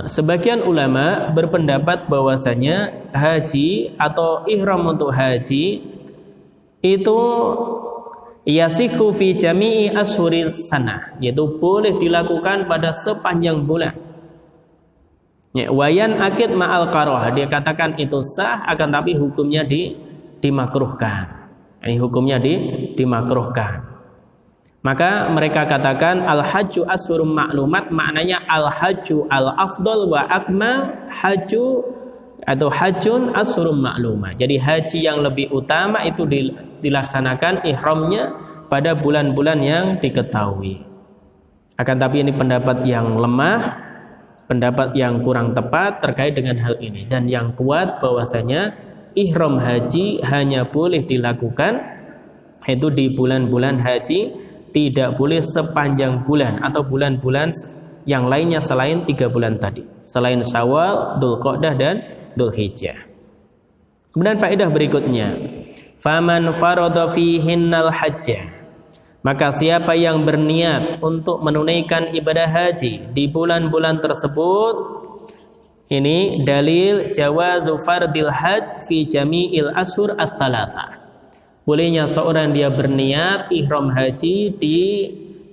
Sebagian ulama berpendapat bahwasanya haji atau ihram untuk haji itu yasihu fi jami'i ashuril sanah, yaitu boleh dilakukan pada sepanjang bulan. Ya, wayan akid ma'al karoha, dia katakan itu sah, akan tapi hukumnya dimakruhkan. Ini hukumnya dimakruhkan. Maka mereka katakan al-hajju ashurun ma'lumat, maknanya al-hajju al-afdal wa akmal hajju atau hajjun ashurun ma'lumat. Jadi haji yang lebih utama itu dilaksanakan ihramnya pada bulan-bulan yang diketahui. Akan tapi ini pendapat yang lemah, pendapat yang kurang tepat terkait dengan hal ini, dan yang kuat bahwasanya ihram haji hanya boleh dilakukan itu di bulan-bulan haji, tidak boleh sepanjang bulan atau bulan-bulan yang lainnya selain 3 bulan tadi, selain Syawal, Dzulqa'dah dan Dzulhijjah. Kemudian faedah berikutnya, faman farada fihinnal hajjah, maka siapa yang berniat untuk menunaikan ibadah haji di bulan-bulan tersebut, ini dalil jawazu fardil hajj fi jami'il ashur ats-tsalatsa. Bolehnya seorang dia berniat ihram haji di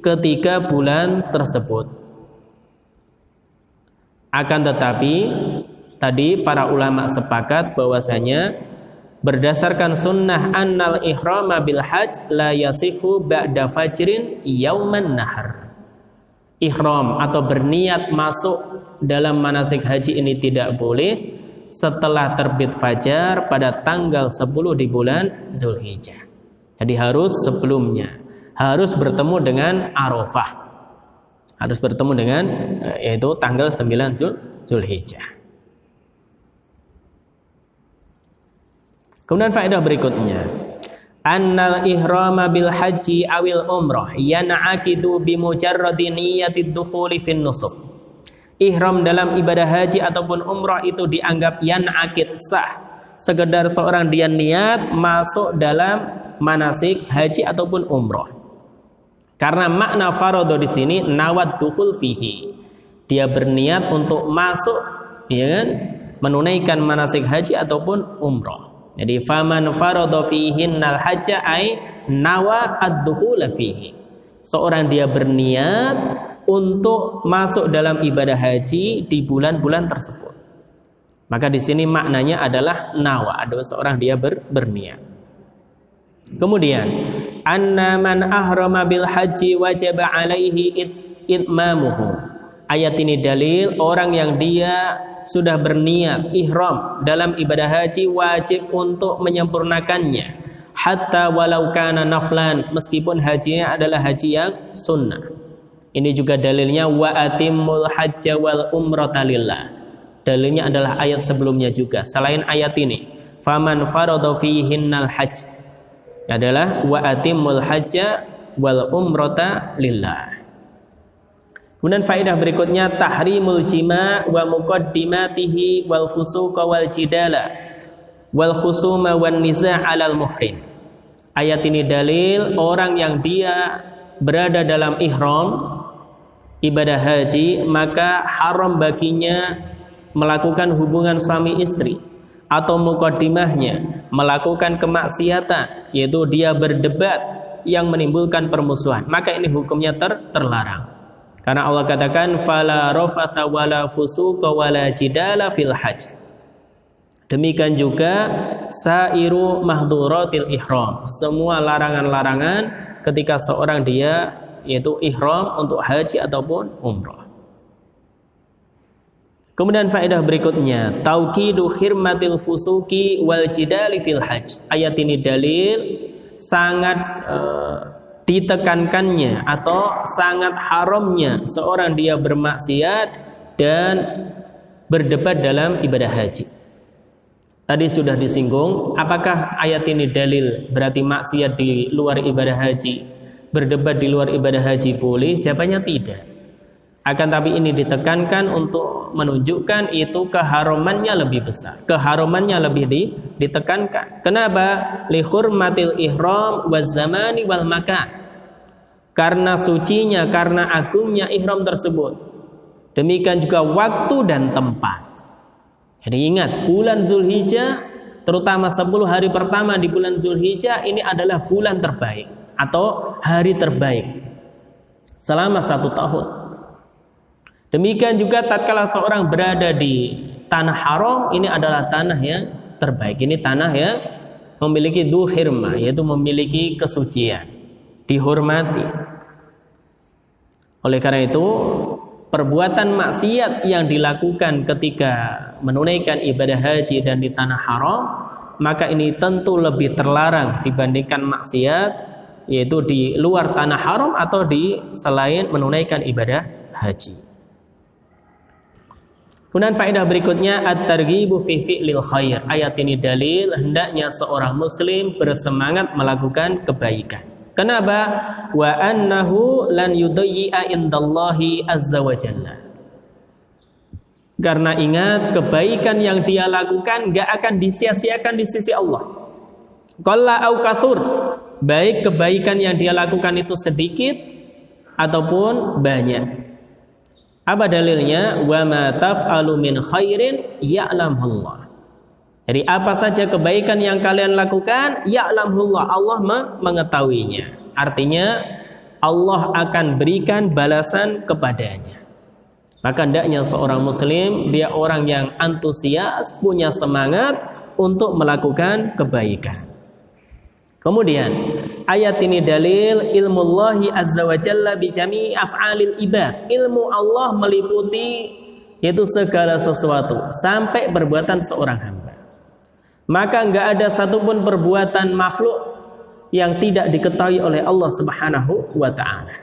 ketiga bulan tersebut. Akan tetapi tadi para ulama sepakat bahwasanya berdasarkan sunnah annal ihrama bil hajj la yasihu ba'da fajrin yauman nahar. Ihram atau berniat masuk dalam manasik haji ini tidak boleh setelah terbit fajar pada tanggal 10 di bulan Zulhijjah. Jadi harus sebelumnya, harus bertemu dengan Arafah, harus bertemu dengan yaitu tanggal 9 Zulhijjah. Kemudian faedah berikutnya, annal ihrama bil haji awil umrah yan'aqidu bi mujarradi niyyatid dukhuli fin nusuk. Ihram dalam ibadah haji ataupun umrah itu dianggap yan'aqid, sah, sekedar seorang dia niat masuk dalam manasik haji ataupun umrah. Karena makna farado di sini nawad dukhul fihi, dia berniat untuk masuk, ya kan, menunaikan manasik haji ataupun umrah. Jadi faman farada fihinnal hajja ay nawa ad-dukhul fihi, seorang dia berniat untuk masuk dalam ibadah haji di bulan-bulan tersebut. Maka di sini maknanya adalah nawa, ada seorang dia berniat. Kemudian anna man ahrama bil haji wajaba alaihi itmamuhu. Ayat ini dalil orang yang dia sudah berniat ihram dalam ibadah haji wajib untuk menyempurnakannya, hatta walau kana naflan, meskipun hajinya adalah haji yang sunnah. Ini juga dalilnya wa atimmul hajja wal umrata lillah. Dalilnya adalah ayat sebelumnya juga. Selain ayat ini, faman farada fihinnal hajj, adalah wa atimmul hajja wal umrata lillah. Kemudian faedah berikutnya tahrimul jima' wa muqaddimatihi wal fusuqa wal jidala wal khusuma wan niza' 'alal muhrim. Ayat ini dalil orang yang dia berada dalam ihram ibadah haji, maka haram baginya melakukan hubungan suami istri, atau muqaddimahnya melakukan kemaksiatan, yaitu dia berdebat yang menimbulkan permusuhan. Maka ini hukumnya terlarang. Karena Allah katakan fala rafatha wala fusuqa wala jidala fil hajj. Demikian juga sairu mahdhuratil ihram, semua larangan-larangan ketika seorang dia yaitu ihram untuk haji ataupun umrah. Kemudian faedah berikutnya tauqidu khirmatil fusuki wal jidali fil hajj. Ayat ini dalil sangat ditekankannya atau sangat haramnya seorang dia bermaksiat dan berdebat dalam ibadah haji. Tadi sudah disinggung, apakah ayat ini dalil berarti maksiat di luar ibadah haji berdebat di luar ibadah haji boleh? Jawabannya tidak. Akan tapi ini ditekankan untuk menunjukkan itu keharumannya lebih besar, keharumannya lebih ditekankan. Kenapa? Li hurmatil ihram waz zamani wal makan. Karena sucinya, karena agungnya ihram tersebut. Demikian juga waktu dan tempat. Jadi ingat, bulan Zulhijjah, terutama 10 hari pertama di bulan Zulhijjah, ini adalah bulan terbaik atau hari terbaik selama 1 tahun. Demikian juga tatkala seorang berada di tanah haram, ini adalah tanah yang terbaik. Ini tanah yang memiliki duhirma, yaitu memiliki kesucian, dihormati. Oleh karena itu, perbuatan maksiat yang dilakukan ketika menunaikan ibadah haji dan di tanah haram, maka ini tentu lebih terlarang dibandingkan maksiat yaitu di luar tanah haram atau di selain menunaikan ibadah haji. Kemudian faedah berikutnya at-targhibu fi fi'lil khair. Ayat ini dalil hendaknya seorang muslim bersemangat melakukan kebaikan. Kenapa? Wa annahu lan yudayyi'a indallahi azza wa jalla. Karena ingat, kebaikan yang dia lakukan gak akan disia-siakan di sisi Allah. Qalla au katsur, baik kebaikan yang dia lakukan itu sedikit ataupun banyak. Apa dalilnya? Wa ma taf'alu min khairin ya'lamullah. Jadi apa saja kebaikan yang kalian lakukan, ya'lamullah, Allah mengetahuinya. Artinya Allah akan berikan balasan kepadanya. Maka hendaknya seorang muslim dia orang yang antusias, punya semangat untuk melakukan kebaikan. Kemudian ayat ini dalil ilmullahi azza wa jalla bi jami'i af'alil ibad. Ilmu Allah meliputi yaitu segala sesuatu sampai perbuatan seorang hamba. Maka enggak ada satupun perbuatan makhluk yang tidak diketahui oleh Allah Subhanahu wa taala.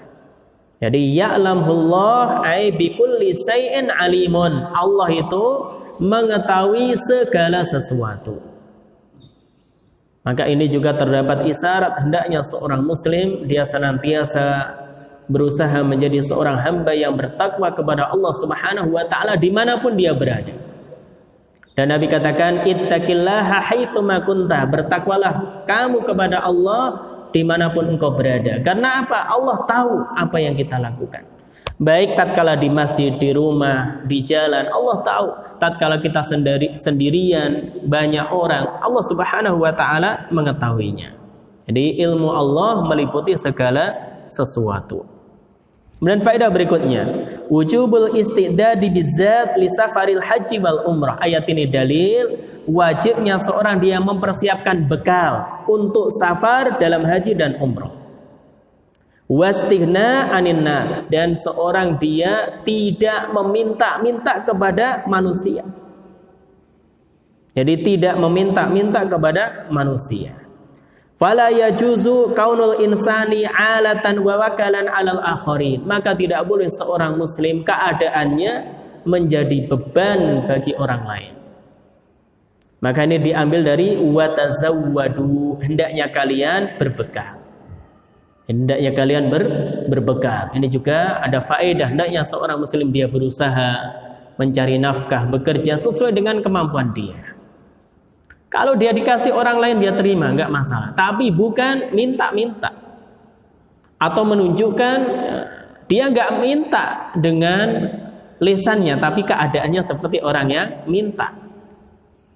Jadi ya'lamullah ay bi kulli syai'in alimun. Allah itu mengetahui segala sesuatu. Maka ini juga terdapat isyarat hendaknya seorang muslim dia senantiasa berusaha menjadi seorang hamba yang bertakwa kepada Allah Subhanahu wa taala dimanapun dia berada. Dan Nabi katakan ittaqillaha haitsu ma kunta, bertakwalah kamu kepada Allah dimanapun engkau berada. Karena apa? Allah tahu apa yang kita lakukan. Baik tatkala di masjid, di rumah, di jalan, Allah tahu. Tatkala kita sendirian, banyak orang, Allah Subhanahu wa taala mengetahuinya. Jadi ilmu Allah meliputi segala sesuatu. Kemudian faedah berikutnya, wujubul istidadi bizzat li safaril haji wal umrah. Ayat ini dalil wajibnya seorang dia mempersiapkan bekal untuk safar dalam haji dan umrah. Wastighna anin nas, dan seorang dia tidak meminta-minta kepada manusia. Jadi tidak meminta-minta kepada manusia. Fala yajuzu kaunul insani alatan wa wakalan alal akharin. Maka tidak boleh seorang muslim keadaannya menjadi beban bagi orang lain. Maka ini diambil dari watazawwadu, hendaknya kalian berbekal. Hendaknya kalian berbekal. Ini juga ada faedah, hendaknya seorang muslim dia berusaha mencari nafkah, bekerja sesuai dengan kemampuan dia. Kalau dia dikasih orang lain dia terima, enggak masalah. Tapi bukan minta-minta atau menunjukkan dia enggak minta dengan lisannya, tapi keadaannya seperti orang yang minta.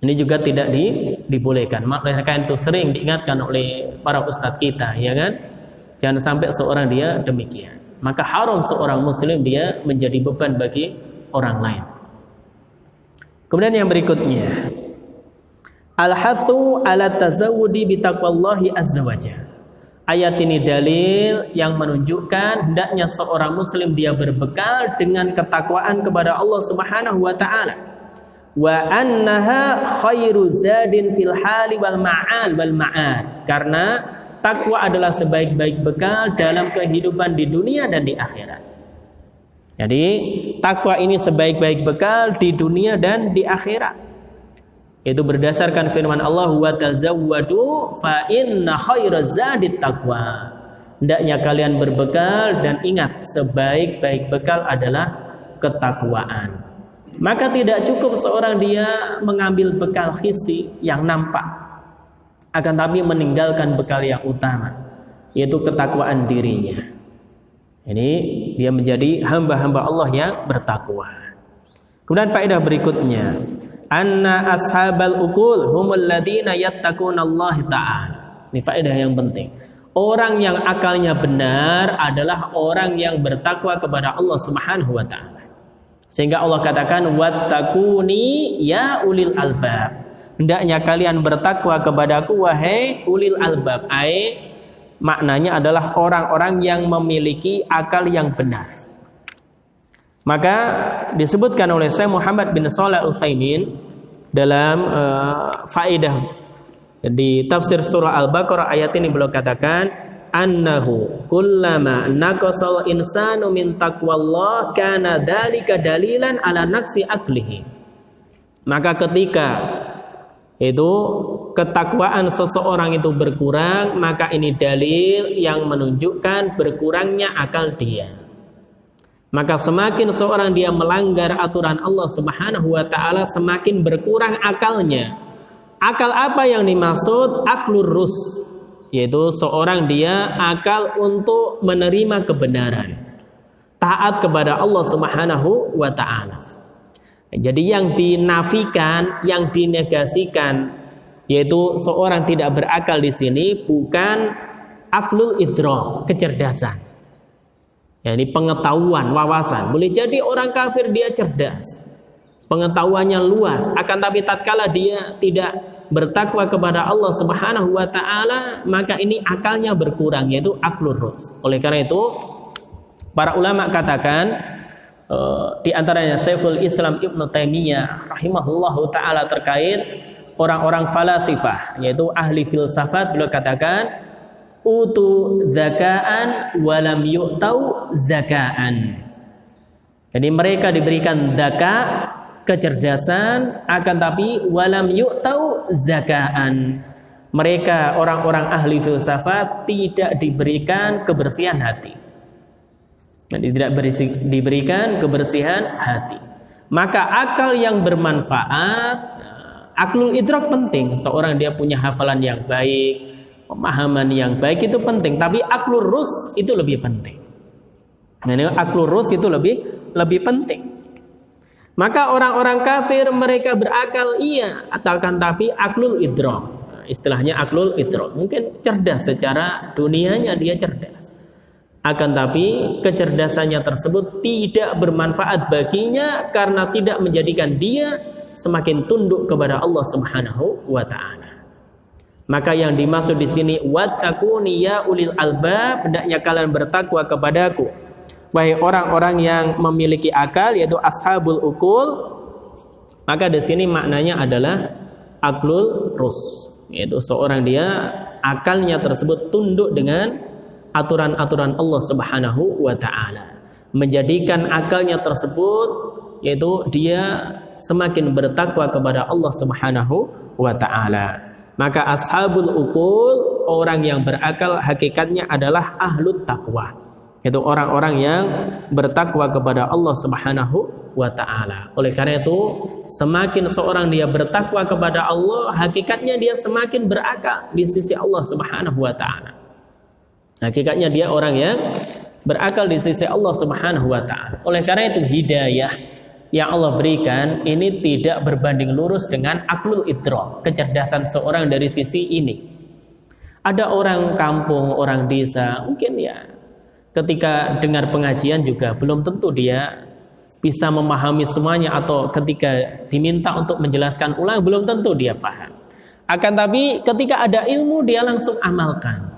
Ini juga tidak dibolehkan. Makanya itu sering diingatkan oleh para ustadz kita, ya kan? Jangan sampai seorang dia demikian. Maka haram seorang muslim dia menjadi beban bagi orang lain. Kemudian yang berikutnya, al-hathu ala tazawudi bitaqwallahi azza wajalla. Ayat ini dalil yang menunjukkan hendaknya seorang muslim dia berbekal dengan ketakwaan kepada Allah Subhanahu wa taala. Wa annaha khairu zadin fil hali wal ma'al wal ma'ad. Karena takwa adalah sebaik-baik bekal dalam kehidupan di dunia dan di akhirat. Jadi takwa ini sebaik-baik bekal di dunia dan di akhirat. Itu berdasarkan firman Allah wa tazawwadu fa inna khairaz zadit taqwa. hendaknya kalian berbekal dan ingat sebaik-baik bekal adalah ketakwaan. Maka tidak cukup seorang dia mengambil bekal hissi yang nampak, akan tapi meninggalkan bekal yang utama, yaitu ketakwaan dirinya. Ini dia menjadi hamba-hamba Allah yang bertakwa. Kemudian faedah berikutnya, anna ashabal uqul humul ladzina yattaqunallaha ta'ala. Ini faedah yang penting. Orang yang akalnya benar adalah orang yang bertakwa kepada Allah Subhanahu wa taala. Sehingga Allah katakan wattaquni ya ulil albab. Hendaknya kalian bertakwa kepadaku wahai ulil albab. Maknanya adalah orang-orang yang memiliki akal yang benar. Maka disebutkan oleh Syekh Muhammad bin Shalih Al-Utsaimin dalam faedah di tafsir surah Al-Baqarah ayat ini beliau katakan annahu kullama naqasal insanu min taqwallah kana dzalika dalilan ala naqsi aqlihi. Maka ketika itu ketakwaan seseorang itu berkurang, maka ini dalil yang menunjukkan berkurangnya akal dia. Maka semakin seorang dia melanggar aturan Allah Subhanahu wa taala, semakin berkurang akalnya. Akal apa yang dimaksud? Aklur rus, yaitu seorang dia akal untuk menerima kebenaran, taat kepada Allah Subhanahu wa taala. Jadi yang dinafikan, yang dinegasikan, yaitu seorang tidak berakal di sini bukan aklul idrak, kecerdasan. Ya, ini pengetahuan, wawasan. Boleh jadi orang kafir dia cerdas, pengetahuannya luas, akan tapi tatkala dia tidak bertakwa kepada Allah Subhanahu wa taala, maka ini akalnya berkurang, yaitu aklur rus. Oleh karena itu para ulama katakan di antaranya Syekhul Islam Ibnu Taimiyah rahimahullahu taala terkait orang-orang falasifah, yaitu ahli filsafat, beliau katakan utu zakaan walam yu'tau zakaan. Jadi mereka diberikan zaka, kecerdasan, akan tapi walam yu'tau zakaan. Mereka orang-orang ahli filsafat tidak diberikan kebersihan hati. Tidak diberikan kebersihan hati. Maka akal yang bermanfaat, aklul idrak penting. Seorang dia punya hafalan yang baik, pemahaman yang baik itu penting. Tapi aklur rus itu lebih penting. Nah, aklur rus itu lebih penting. Maka orang-orang kafir mereka berakal iya, akan tapi aklul idrak. Istilahnya aklul idrak. Mungkin cerdas secara dunianya dia cerdas. Akan tapi kecerdasannya tersebut tidak bermanfaat baginya karena tidak menjadikan dia semakin tunduk kepada Allah Subhanahu wa taala. Maka yang dimaksud di sini wattaquni ya ulil albab, hendaknya kalian bertakwa kepadaku wahai orang-orang yang memiliki akal, yaitu ashabul uqul. Maka di sini maknanya adalah aklul rus, yaitu seorang dia akalnya tersebut tunduk dengan aturan-aturan Allah Subhanahu wa taala, menjadikan akalnya tersebut yaitu dia semakin bertakwa kepada Allah Subhanahu wa taala. Maka ashabul uqul, orang yang berakal, hakikatnya adalah ahlut taqwa, yaitu orang-orang yang bertakwa kepada Allah Subhanahu wa taala. Oleh karena itu, semakin seorang dia bertakwa kepada Allah, hakikatnya dia semakin berakal di sisi Allah Subhanahu wa taala. Hakikatnya dia orang yang berakal di sisi Allah Subhanahu wa taala. Oleh karena itu hidayah yang Allah berikan ini tidak berbanding lurus dengan aklul idrak, kecerdasan seorang dari sisi ini. Ada orang kampung, orang desa, mungkin ya ketika dengar pengajian juga belum tentu dia bisa memahami semuanya, atau ketika diminta untuk menjelaskan ulang belum tentu dia paham. Akan tapi ketika ada ilmu dia langsung amalkan.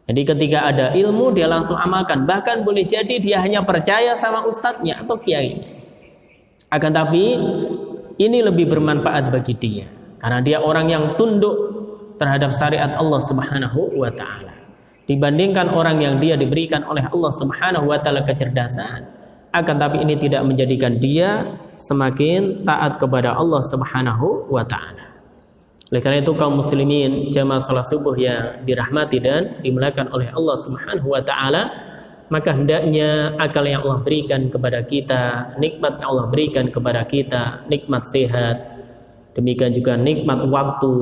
Jadi ketika ada ilmu dia langsung amalkan. Bahkan boleh jadi dia hanya percaya sama ustadznya atau kiainya. Akan tapi ini lebih bermanfaat bagi dia karena dia orang yang tunduk terhadap syariat Allah Subhanahu wa taala, dibandingkan orang yang dia diberikan oleh Allah Subhanahu wa taala kecerdasan, akan tapi ini tidak menjadikan dia semakin taat kepada Allah Subhanahu wa taala. Oleh karena itu kaum muslimin jamaah salat subuh yang dirahmati dan dimuliakan oleh Allah Subhanahu wa taala, maka hendaknya akal yang Allah berikan kepada kita, nikmat yang Allah berikan kepada kita, nikmat sehat, demikian juga nikmat waktu,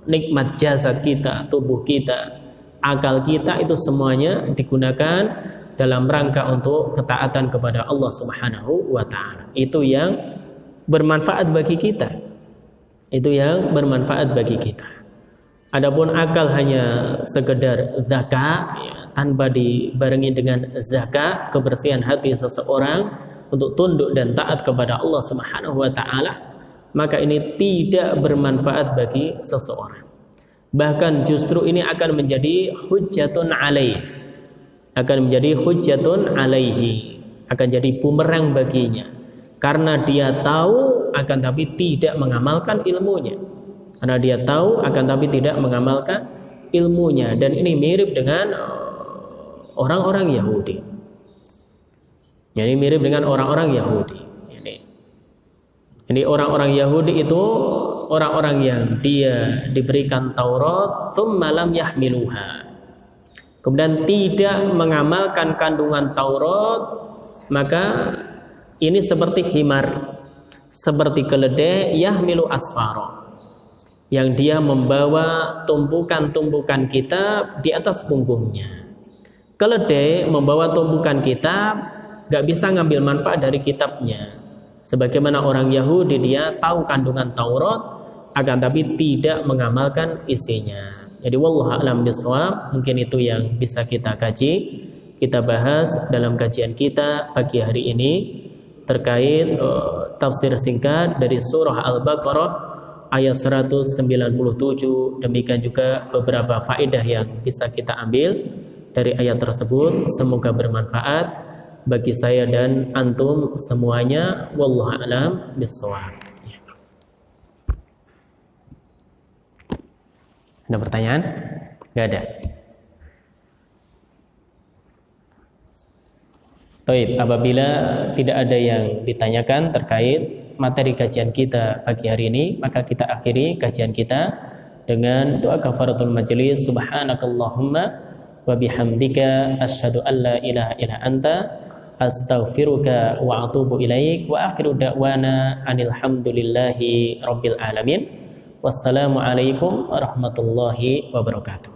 nikmat jasad kita, tubuh kita, akal kita, itu semuanya digunakan dalam rangka untuk ketaatan kepada Allah Subhanahu wa taala. Itu yang bermanfaat bagi kita. Itu yang bermanfaat bagi kita. Adapun akal hanya sekedar zakat, ya, tanpa dibarengi dengan zakat, kebersihan hati seseorang untuk tunduk dan taat kepada Allah Subhanahu wa taala, maka ini tidak bermanfaat bagi seseorang. Bahkan justru ini akan menjadi hujjatun alaih. Akan menjadi hujjatun alaihi, akan jadi bumerang baginya. Karena dia tahu akan tapi tidak mengamalkan ilmunya. Karena dia tahu akan tapi tidak mengamalkan ilmunya. Dan ini mirip dengan orang-orang Yahudi. Jadi mirip dengan orang-orang Yahudi. Ini orang-orang Yahudi itu orang-orang yang dia diberikan Taurat, tsumma lam yahmiluha, kemudian tidak mengamalkan kandungan Taurat, maka ini seperti himar, seperti keledai yahmilu asfara, yang dia membawa tumpukan-tumpukan kitab di atas punggungnya. Keledai membawa tumpukan kitab, gak bisa ngambil manfaat dari kitabnya. Sebagaimana orang Yahudi, dia tahu kandungan Taurat, akan tapi tidak mengamalkan isinya. Jadi wallahu a'lam bishawab, mungkin itu yang bisa kita kaji, kita bahas dalam kajian kita pagi hari ini terkait tafsir singkat dari surah Al-Baqarah ayat 197. Demikian juga beberapa faedah yang bisa kita ambil dari ayat tersebut. Semoga bermanfaat bagi saya dan antum semuanya. Wallahu a'lam bishawab. Ada pertanyaan? Enggak ada. Baik, apabila tidak ada yang ditanyakan terkait materi kajian kita pagi hari ini, maka kita akhiri kajian kita dengan doa kafaratul majelis. Subhanakallahumma wa bihamdika asyhadu an la ilaha illa anta astaghfiruka wa atubu ilaik, wa akhiru da'wana anil hamdulillahi rabbil alamin. Wassalamualaikum warahmatullahi wabarakatuh.